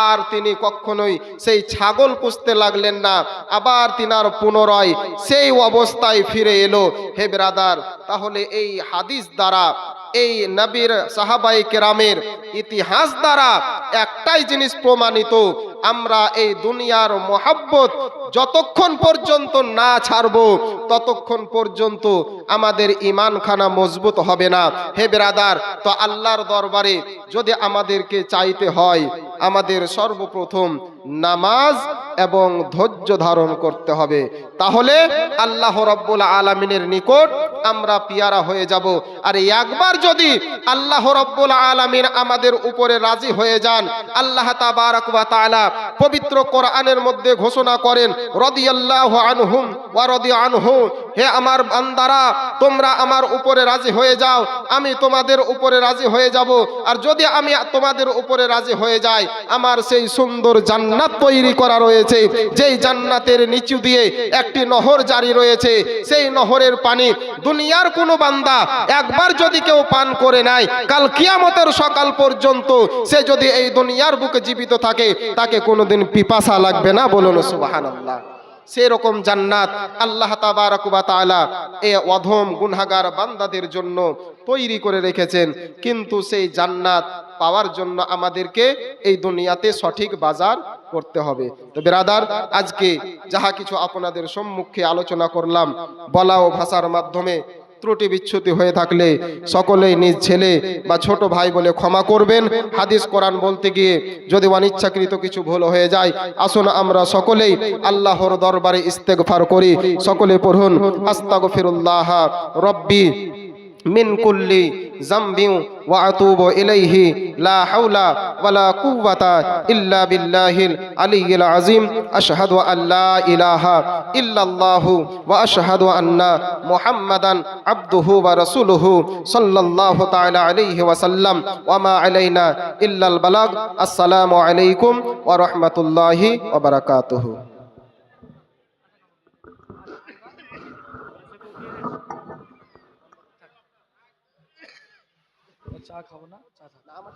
আর তিনি কখনোই সেই ছাগল পুষতে লাগলেন না। আবার তিনার পুনরায় সেই অবস্থায় ফিরে এলো। হে বেরাদার, তাহলে এই হাদিস দ্বারা, এই নবীর সাহাবায়ে কেরামের ইতিহাস দ্বারা একটাই জিনিস প্রমাণিত, আমরা এই দুনিয়ার মোহাব্বত যতক্ষণ পর্যন্ত না ছাড়বো, ততক্ষণ পর্যন্ত আমাদের ঈমানখানা মজবুত হবে না। হে বেরাদার, তো আল্লাহর দরবারে যদি আমাদেরকে চাইতে হয়, আমাদের সর্বপ্রথম নামাজ এবং ধৈর্য ধারণ করতে হবে, তাহলে আল্লাহ রাব্বুল আলামিনের নিকট আমরা পিয়ারা হয়ে যাব। আর একবার যদি আল্লাহ রাব্বুল আলামিন আমাদের উপরে রাজি হয়ে যান, আল্লাহ তাবারক ওয়া তাআলা পবিত্র কোরআনের মধ্যে ঘোষণা করেন, রাদিয়াল্লাহু আনহুম ওয়া রাদিয়া আনহু, হে আমার বান্দারা, তোমরা আমার উপরে রাজি হয়ে যাও, আমি তোমাদের উপরে রাজি হয়ে যাব। আর যদি আমি তোমাদের উপরে রাজি হয়ে যাই, আমার সেই সুন্দর জান্নাত তৈরি করা রয়েছে, যেই জান্নাতের নিচু দিয়ে একটি নহর জারি রয়েছে, সেই নহরের পানি দুনিয়ার কোনো বান্দা একবার যদি কেউ পান করে নেয়, কাল কিয়ামতের সকাল পর্যন্ত সে যদি এই দুনিয়ার বুকে জীবিত থাকে, তাকে কোনোদিন পিপাসা লাগবে না, বলুন সুবহানাল্লাহ। সেরকম জান্নাত আল্লাহ তাবারক ওয়া তাআলা এই অধম গুনাহগার বান্দাদের জন্য তৈরি করে রেখেছেন। কিন্তু সেই জান্নাত পাওয়ার জন্য আমাদেরকে এই দুনিয়াতে সঠিক বাজার করতে হবে। তো বেরাদার, আজকে যাহা কিছু আপনাদের সম্মুখে আলোচনা করলাম, বলা ও ভাষার মাধ্যমে ত্রুটি বিচ্ছুতি হয়ে থাকলে সকলেই নিজ ছেলে বা ছোট ভাই বলে ক্ষমা করবেন। হাদিস কোরআন বলতে গিয়ে যদি অনিচ্ছাকৃত কিছু ভুল হয়ে যায়, আসুন আমরা সকলেই আল্লাহর দরবারে ইস্তেগফার করি। সকলে পড়ুন, আস্তাগফিরুল্লাহ রব্বি من كل ذنب وأتوب إليه لا حول ولا قوة إلا بالله العلي العظيم أشهد أن لا إله إلا الله وأشهد أن محمدا عبده ورسوله صلى الله تعالى عليه وسلم وما علينا إلا البلاغ السلام عليكم ورحمة الله وبركاته চা খাবো না, চা খাবো।